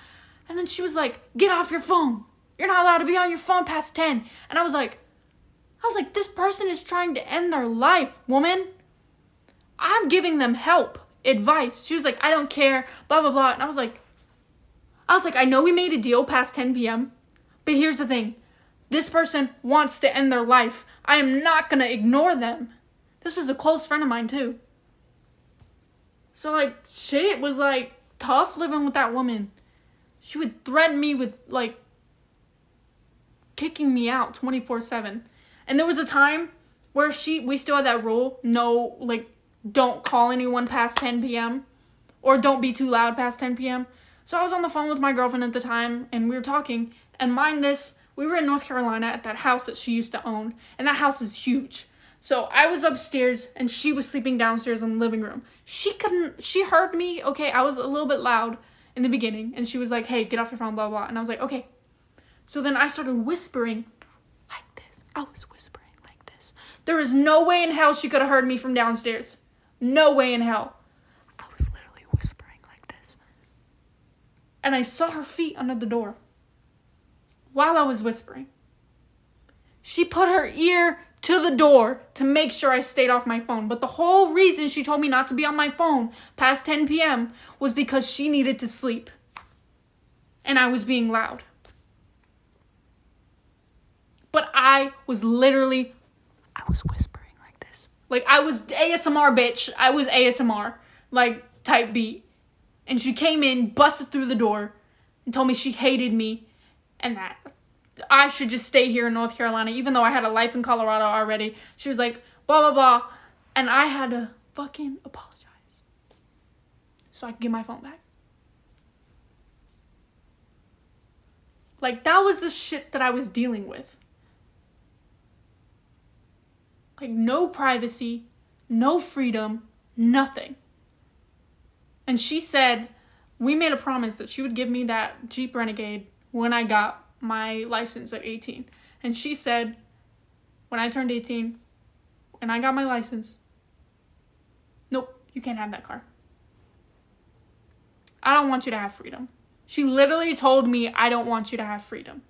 And then she was like, get off your phone. You're not allowed to be on your phone past 10. And I was like, this person is trying to end their life, woman. I'm giving them help, advice. She was like, I don't care, blah, blah, blah. And I was like, I know we made a deal past 10 p.m., but here's the thing. This person wants to end their life. I am not going to ignore them. This was a close friend of mine, too. So, like, shit was, like, tough living with that woman. She would threaten me with, like, kicking me out 24/7. And there was a time where we still had that rule, no, like, don't call anyone past 10 p.m. or don't be too loud past 10 p.m. So I was on the phone with my girlfriend at the time, and we were talking, and mind this, we were in North Carolina at that house that she used to own, and that house is huge. So I was upstairs, and she was sleeping downstairs in the living room. She heard me, okay, I was a little bit loud in the beginning, and she was like, hey, get off your phone, blah, blah, and I was like, okay. So then I started whispering like this. I was whispering like this. There is no way in hell she could have heard me from downstairs. No way in hell. I was literally whispering like this. And I saw her feet under the door while I was whispering. She put her ear to the door to make sure I stayed off my phone. But the whole reason she told me not to be on my phone past 10 p.m. was because she needed to sleep. And I was being loud. But I was whispering like this. Like, I was ASMR, bitch. I was ASMR. Like, type beat. And she came in, busted through the door, and told me she hated me. And that I should just stay here in North Carolina, even though I had a life in Colorado already. She was like, blah, blah, blah. And I had to fucking apologize so I could get my phone back. Like, that was the shit that I was dealing with. Like, no privacy, no freedom, nothing. And she said, we made a promise that she would give me that Jeep Renegade when I got my license at 18. And she said, when I turned 18 and I got my license, nope, you can't have that car. I don't want you to have freedom. She literally told me, I don't want you to have freedom.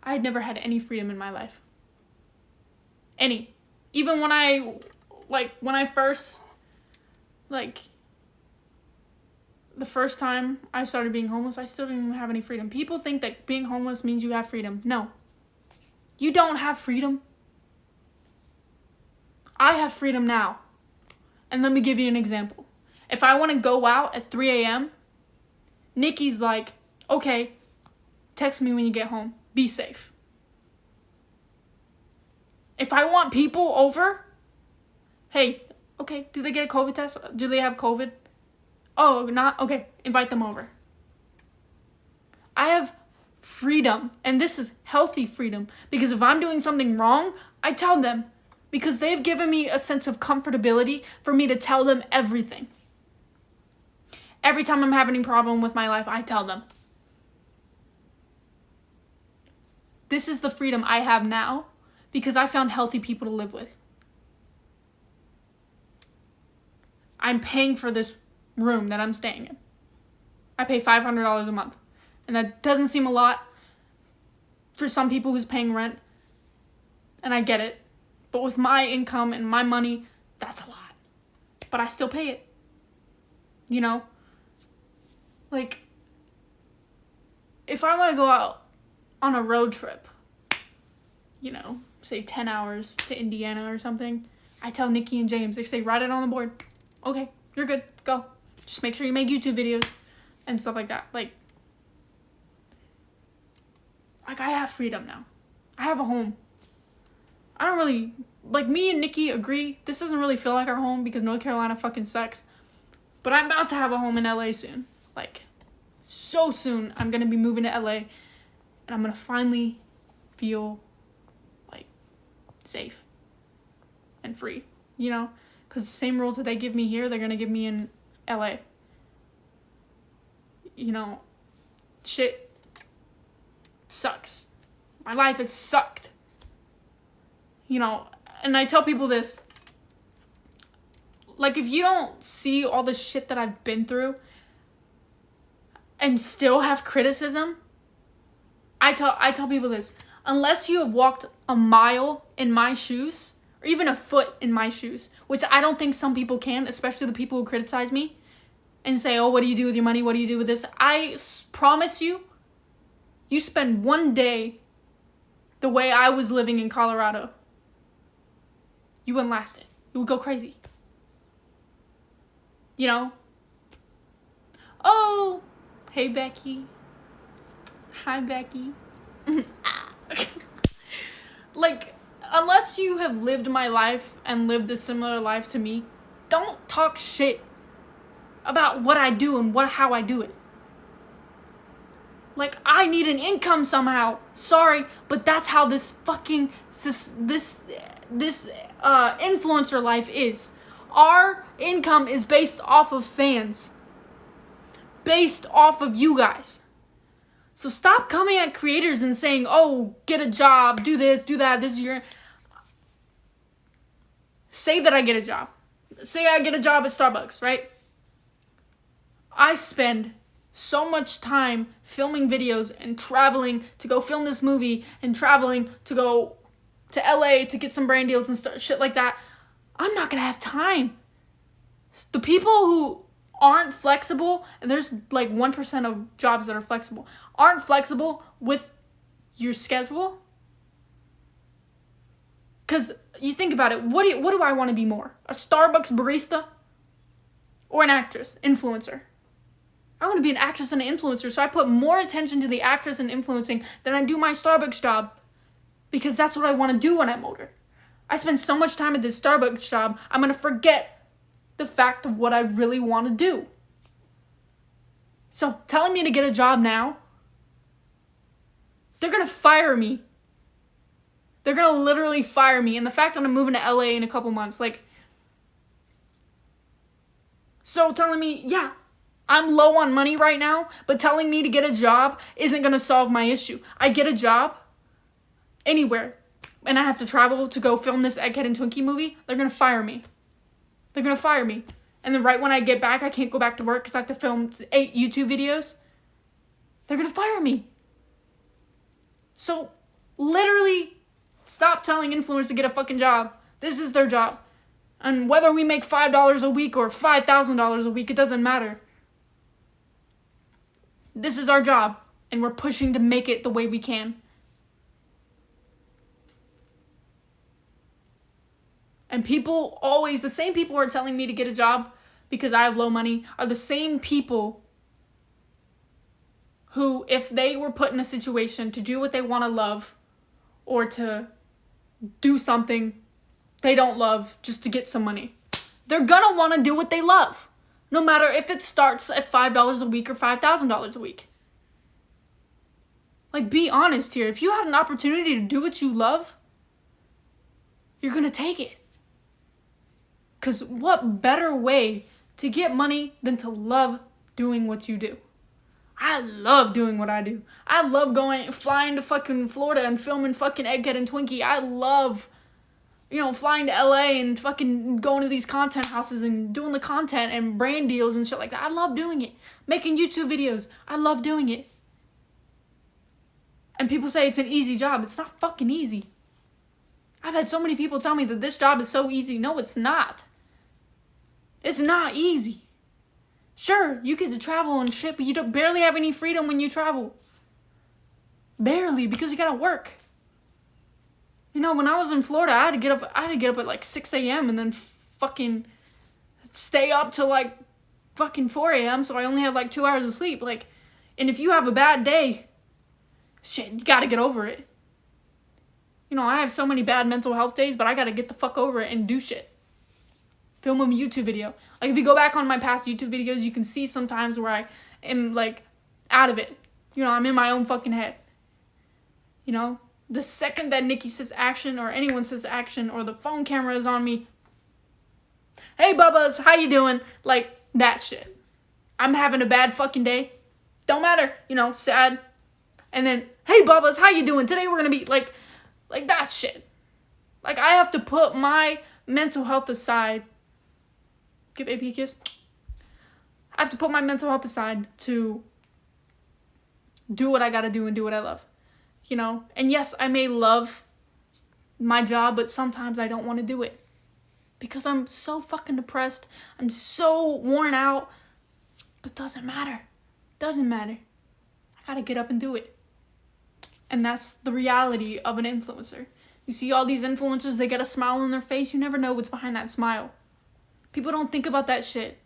I had never had any freedom in my life. Any. Even when I first, the first time I started being homeless, I still didn't even have any freedom. People think that being homeless means you have freedom. No. You don't have freedom. I have freedom now. And let me give you an example. If I want to go out at 3 a.m., Nikki's like, okay, text me when you get home. Be safe. If I want people over, hey, okay, do they get a COVID test? Do they have COVID? Oh, not? Okay, invite them over. I have freedom, and this is healthy freedom, because if I'm doing something wrong, I tell them, because they've given me a sense of comfortability for me to tell them everything. Every time I'm having a problem with my life, I tell them. This is the freedom I have now because I found healthy people to live with. I'm paying for this room that I'm staying in. I pay $500 a month. And that doesn't seem a lot for some people who's paying rent. And I get it. But with my income and my money, that's a lot. But I still pay it. You know? Like, if I want to go out on a road trip, you know, say 10 hours to Indiana or something, I tell Nikki and James, they say, write it on the board. Okay, you're good, go. Just make sure you make YouTube videos and stuff like that. Like I have freedom now. I have a home. I don't really, me and Nikki agree, this doesn't really feel like our home because North Carolina fucking sucks. But I'm about to have a home in LA soon. So soon, I'm going to be moving to LA. And I'm going to finally feel, safe and free, you know? Because the same rules that they give me here, they're going to give me in LA. You know, shit sucks. My life has sucked. You know, and I tell people this. If you don't see all the shit that I've been through and still have criticism, I tell people this. Unless you have walked a mile in my shoes, or even a foot in my shoes, which I don't think some people can, especially the people who criticize me and say, oh, what do you do with your money? What do you do with this? I promise you, you spend one day the way I was living in Colorado, you wouldn't last it. You would go crazy. You know? Oh, hey, Becky. Hi, Becky. Unless you have lived my life and lived a similar life to me, don't talk shit about what I do and how I do it. I need an income somehow. Sorry, but that's how this fucking this influencer life is. Our income is based off of fans. Based off of you guys. So stop coming at creators and saying, oh, get a job, do this, do that, this is your... Say that I get a job. Say I get a job at Starbucks, right? I spend so much time filming videos and traveling to go film this movie and traveling to go to LA to get some brand deals and shit like that. I'm not going to have time. The people who aren't flexible, and there's 1% of jobs that are flexible, aren't flexible with your schedule. Because you think about it, what do I want to be more? A Starbucks barista? Or an actress, influencer? I want to be an actress and an influencer, so I put more attention to the actress and influencing than I do my Starbucks job. Because that's what I want to do when I'm older. I spend so much time at this Starbucks job, I'm going to forget the fact of what I really want to do. So telling me to get a job now, they're going to fire me. They're going to literally fire me. And the fact that I'm moving to LA in a couple months, so telling me, yeah, I'm low on money right now, but telling me to get a job isn't going to solve my issue. I get a job anywhere, and I have to travel to go film this Egghead and Twinkie movie, they're going to fire me. They're going to fire me. And then right when I get back, I can't go back to work because I have to film 8 YouTube videos. They're going to fire me. So, literally, stop telling influencers to get a fucking job. This is their job. And whether we make $5 a week or $5,000 a week, it doesn't matter. This is our job, and we're pushing to make it the way we can. And people always, the same people who are telling me to get a job because I have low money are the same people who, if they were put in a situation to do what they want to love or to do something they don't love just to get some money, they're gonna want to do what they love. No matter if it starts at $5 a week or $5,000 a week. Like, be honest here. If you had an opportunity to do what you love, you're going to take it. Because what better way to get money than to love doing what you do? I love doing what I do. I love flying to fucking Florida and filming fucking Egghead and Twinkie. I love, flying to LA and fucking going to these content houses and doing the content and brand deals and shit like that. I love doing it. Making YouTube videos. I love doing it. And people say it's an easy job. It's not fucking easy. I've had so many people tell me that this job is so easy. No, it's not. It's not easy. Sure, you get to travel and shit, but you don't barely have any freedom when you travel. Barely, because you gotta work. When I was in Florida, I had to get up at like 6 a.m. and then fucking stay up till like fucking 4 a.m. so I only had like 2 hours of sleep. Like, and if you have a bad day, shit, you gotta get over it. I have so many bad mental health days, but I gotta get the fuck over it and do shit. Film a YouTube video. Like, if you go back on my past YouTube videos, you can see sometimes where I am, like, out of it. I'm in my own fucking head. The second that Nikki says action or anyone says action or the phone camera is on me, hey, Bubbas, how you doing? Like, that shit. I'm having a bad fucking day. Don't matter. Sad. And then, hey, Bubbas, how you doing? Today we're gonna be, like that shit. Like, I have to put my mental health aside. Give AP a kiss. I have to put my mental health aside to do what I gotta do and do what I love. And yes, I may love my job, but sometimes I don't want to do it. Because I'm so fucking depressed. I'm so worn out. But doesn't matter. Doesn't matter. I gotta get up and do it. And that's the reality of an influencer. You see all these influencers, they get a smile on their face. You never know what's behind that smile. People don't think about that shit.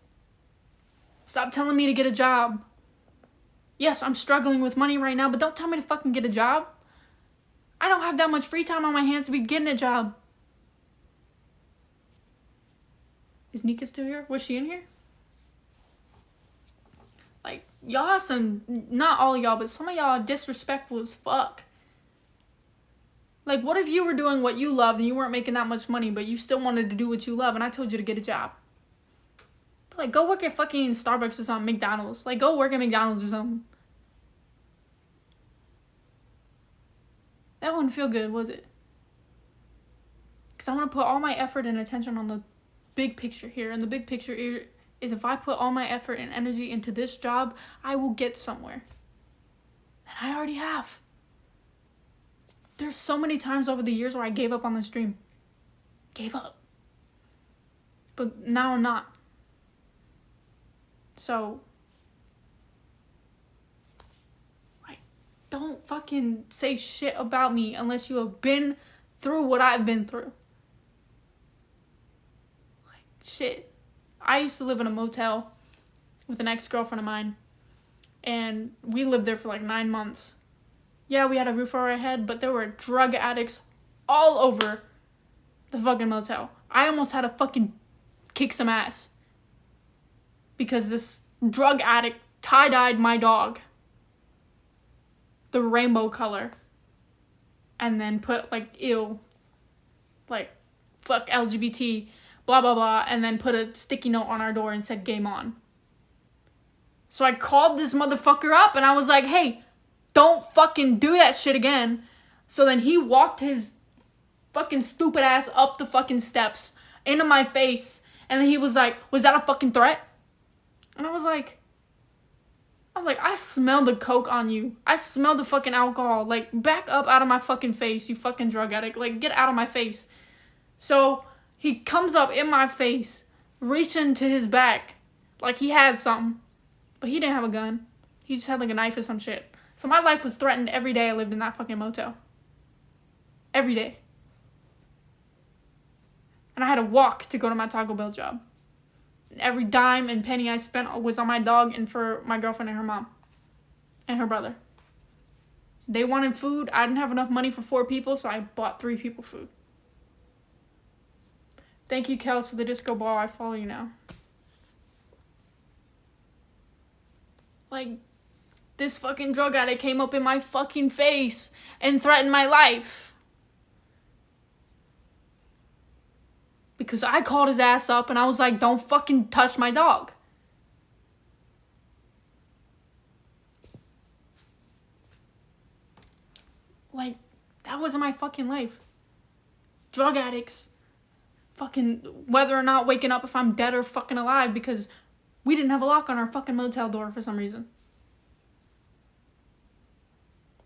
Stop telling me to get a job. Yes, I'm struggling with money right now, but don't tell me to fucking get a job. I don't have that much free time on my hands to be getting a job. Is Nika still here? Was she in here? Like, y'all not all of y'all, but some of y'all are disrespectful as fuck. Like, what if you were doing what you loved and you weren't making that much money, but you still wanted to do what you love and I told you to get a job? Like, go work at fucking Starbucks or something, McDonald's. Like, go work at McDonald's or something. That wouldn't feel good, was it? Because I want to put all my effort and attention on the big picture here. And the big picture here is if I put all my effort and energy into this job, I will get somewhere. And I already have. There's so many times over the years where I gave up on this dream. Gave up. But now I'm not. So, don't fucking say shit about me unless you have been through what I've been through. Like, shit. I used to live in a motel with an ex-girlfriend of mine. And we lived there for like 9 months. Yeah, we had a roof over our head, but there were drug addicts all over the fucking motel. I almost had to fucking kick some ass. Because this drug addict tie-dyed my dog the rainbow color. And then put like, ew. Like, fuck LGBT, blah, blah, blah. And then put a sticky note on our door and said, game on. So I called this motherfucker up and I was like, hey, don't fucking do that shit again. So then he walked his fucking stupid ass up the fucking steps into my face. And then he was like, was that a fucking threat? And I was like, I smell the coke on you. I smell the fucking alcohol. Like, back up out of my fucking face, you fucking drug addict. Like, get out of my face. So he comes up in my face, reaching to his back like he had something. But he didn't have a gun. He just had like a knife or some shit. So my life was threatened every day I lived in that fucking motel. Every day. And I had to walk to go to my Taco Bell job. Every dime and penny I spent was on my dog and for my girlfriend and her mom. And her brother. They wanted food. I didn't have enough money for 4 people, so I bought 3 people food. Thank you, Kels, for the disco ball. I follow you now. Like, this fucking drug addict came up in my fucking face and threatened my life. Because I called his ass up and I was like, don't fucking touch my dog. Like, that wasn't my fucking life. Drug addicts. Fucking, whether or not waking up if I'm dead or fucking alive because we didn't have a lock on our fucking motel door for some reason.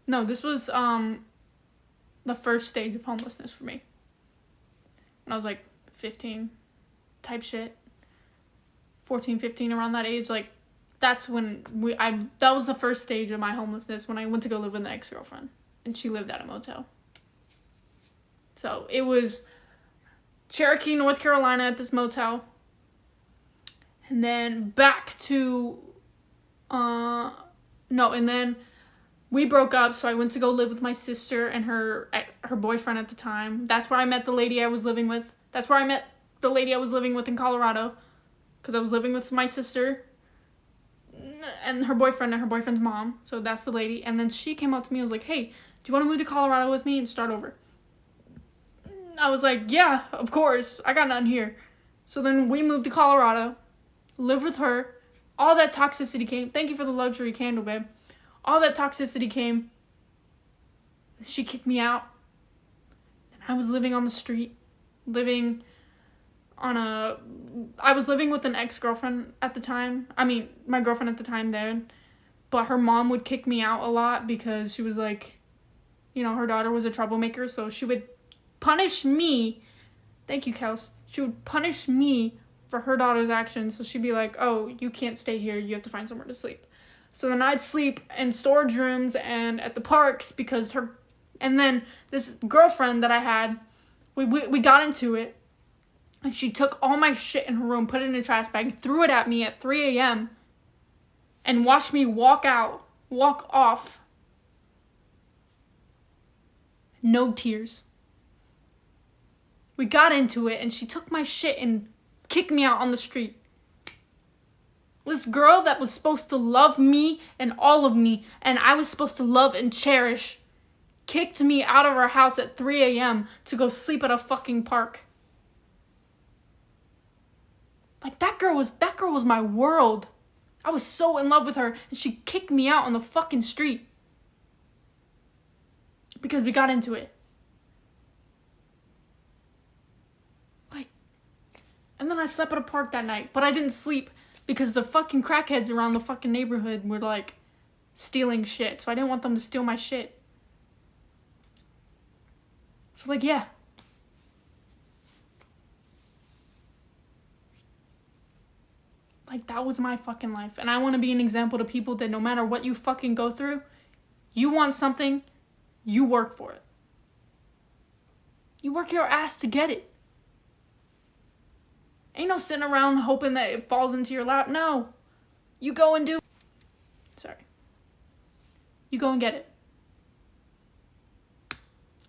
No, this was the first stage of homelessness for me. When I was like 15 type shit. 14, 15, around that age. Like, that's when that was the first stage of my homelessness, when I went to go live with an ex-girlfriend. And she lived at a motel. So, it was Cherokee, North Carolina at this motel. And then back to, and then we broke up, so I went to go live with my sister and her boyfriend at the time. That's where I met the lady I was living with. That's where I met the lady I was living with in Colorado. Because I was living with my sister and her boyfriend and her boyfriend's mom. So that's the lady. And then she came up to me and was like, hey, do you want to move to Colorado with me and start over? I was like, yeah, of course. I got nothing here. So then we moved to Colorado. Lived with her. All that toxicity came. Thank you for the luxury candle, babe. All that toxicity came. She kicked me out. I was living on the street. I was living with an ex-girlfriend at the time. I mean, my girlfriend at the time then. But her mom would kick me out a lot because she was like, her daughter was a troublemaker. So she would punish me. Thank you, Kels. She would punish me for her daughter's actions. So she'd be like, oh, you can't stay here. You have to find somewhere to sleep. So then I'd sleep in storage rooms and at the parks because and then this girlfriend that I had, we got into it. And she took all my shit in her room, put it in a trash bag, threw it at me at 3 a.m. and watched me walk off. No tears. We got into it and she took my shit and kicked me out on the street. This girl that was supposed to love me and all of me, and I was supposed to love and cherish, kicked me out of her house at 3 a.m. to go sleep at a fucking park. Like, that girl was my world. I was so in love with her, and she kicked me out on the fucking street. Because we got into it. Like, and then I slept at a park that night, but I didn't sleep because the fucking crackheads around the fucking neighborhood were, like, stealing shit. So I didn't want them to steal my shit. So, like, yeah. Like, that was my fucking life. And I want to be an example to people that no matter what you fucking go through, you want something, you work for it. You work your ass to get it. Ain't no sitting around hoping that it falls into your lap. No. You go and do. Sorry. You go and get it.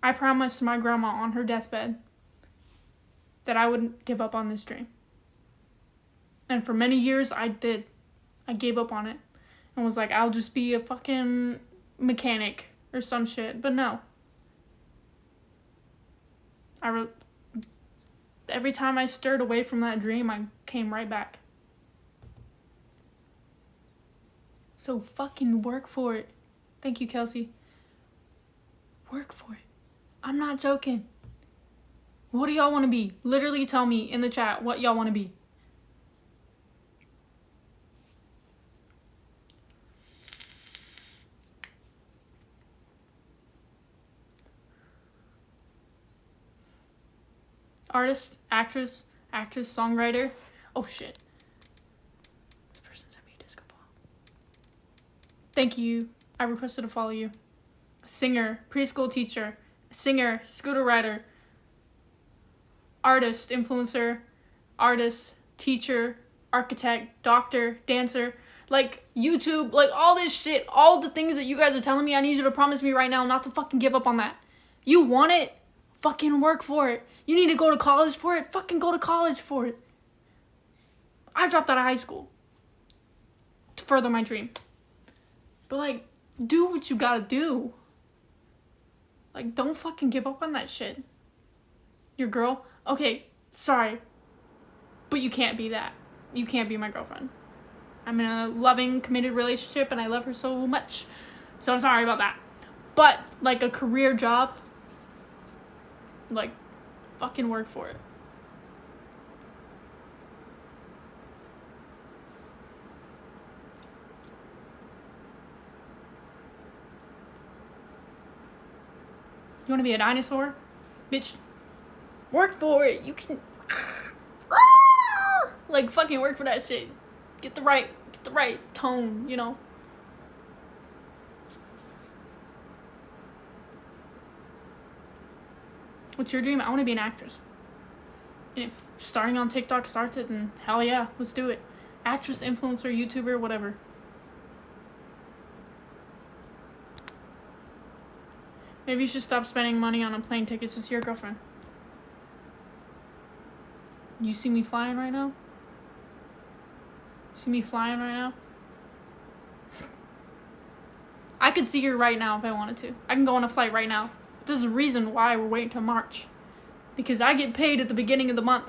I promised my grandma on her deathbed that I wouldn't give up on this dream. And for many years, I did. I gave up on it. And was like, I'll just be a fucking mechanic or some shit. But no. Every time I stirred away from that dream, I came right back. So fucking work for it. Thank you, Kelsey. Work for it. I'm not joking. What do y'all want to be? Literally tell me in the chat what y'all want to be. Artist, actress, songwriter. Oh shit. This person sent me a disco ball. Thank you. I requested to follow you. Singer, preschool teacher, singer, scooter rider, artist, influencer, artist, teacher, architect, doctor, dancer, like YouTube, like all this shit, all the things that you guys are telling me. I need you to promise me right now not to fucking give up on that. You want it? Fucking work for it. You need to go to college for it? Fucking go to college for it. I dropped out of high school to further my dream. But like, do what you gotta do. Like, don't fucking give up on that shit. Your girl? Okay, sorry. But you can't be that. You can't be my girlfriend. I'm in a loving, committed relationship and I love her so much. So I'm sorry about that. But, like, a career job, like, fucking work for it. You want to be a dinosaur? Bitch, work for it. You can... Like, fucking work for that shit. Get the right tone, you know? What's your dream? I want to be an actress. And if starting on TikTok starts it, then hell yeah, let's do it. Actress, influencer, YouTuber, whatever. Maybe you should stop spending money on plane tickets to see your girlfriend. You see me flying right now? See me flying right now? I could see her right now if I wanted to. I can go on a flight right now. But there's a reason why we're waiting till March. Because I get paid at the beginning of the month.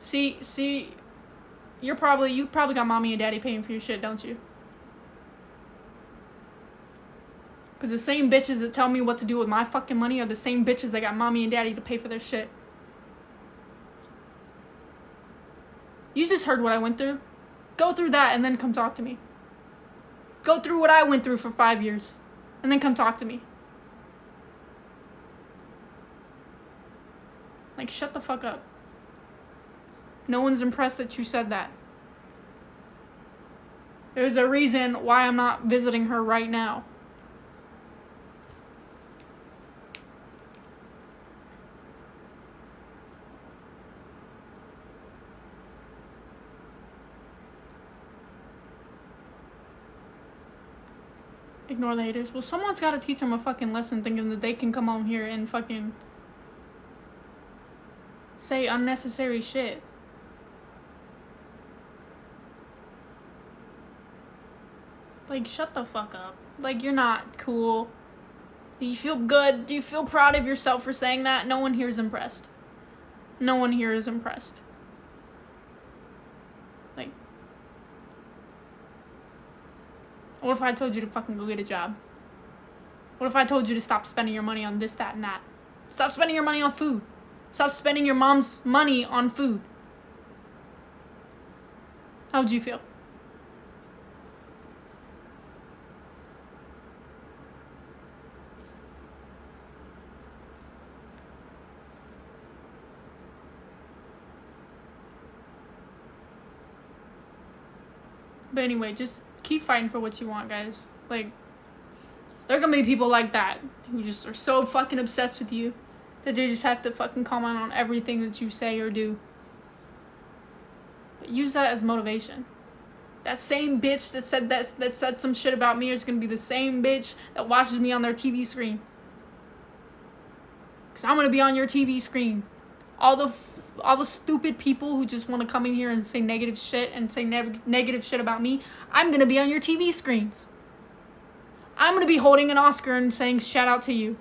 See, you probably got mommy and daddy paying for your shit, don't you? Because the same bitches that tell me what to do with my fucking money are the same bitches that got mommy and daddy to pay for their shit. You just heard what I went through. Go through that and then come talk to me. Go through what I went through for 5 years. And then come talk to me. Like, shut the fuck up. No one's impressed that you said that. There's a reason why I'm not visiting her right now. Ignore the haters. Well, someone's got to teach them a fucking lesson thinking that they can come on here and fucking say unnecessary shit. Like, shut the fuck up. Like, you're not cool. Do you feel good? Do you feel proud of yourself for saying that? No one here is impressed. No one here is impressed. Like, what if I told you to fucking go get a job? What if I told you to stop spending your money on this, that, and that? Stop spending your money on food. Stop spending your mom's money on food. How would you feel? But anyway, just keep fighting for what you want, guys. Like, there are gonna be people like that who just are so fucking obsessed with you that they just have to fucking comment on everything that you say or do. But use that as motivation. That same bitch that said some shit about me is gonna be the same bitch that watches me on their TV screen. Cause I'm gonna be on your TV screen. All the stupid people who just want to come in here and say negative shit and say negative shit about me, I'm going to be on your TV screens. I'm going to be holding an Oscar and saying shout out to you.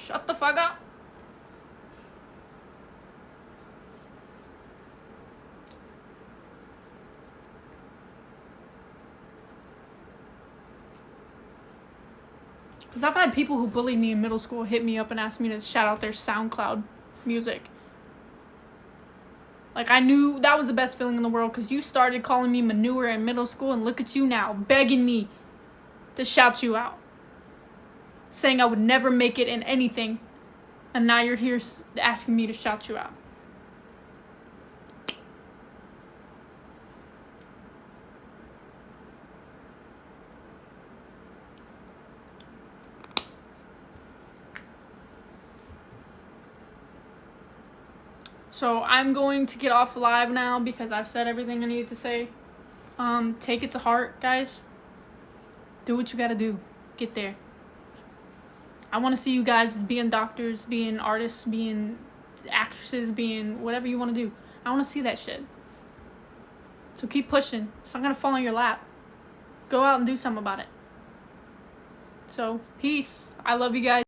Shut the fuck up. Because I've had people who bullied me in middle school hit me up and ask me to shout out their SoundCloud music. Like, I knew that was the best feeling in the world because you started calling me manure in middle school, and look at you now, begging me to shout you out. Saying I would never make it in anything, and now you're here asking me to shout you out. So I'm going to get off live now because I've said everything I needed to say. Take it to heart, guys. Do what you gotta do. Get there. I want to see you guys being doctors, being artists, being actresses, being whatever you want to do. I want to see that shit. So keep pushing. It's not gonna fall in your lap. Go out and do something about it. So, peace. I love you guys.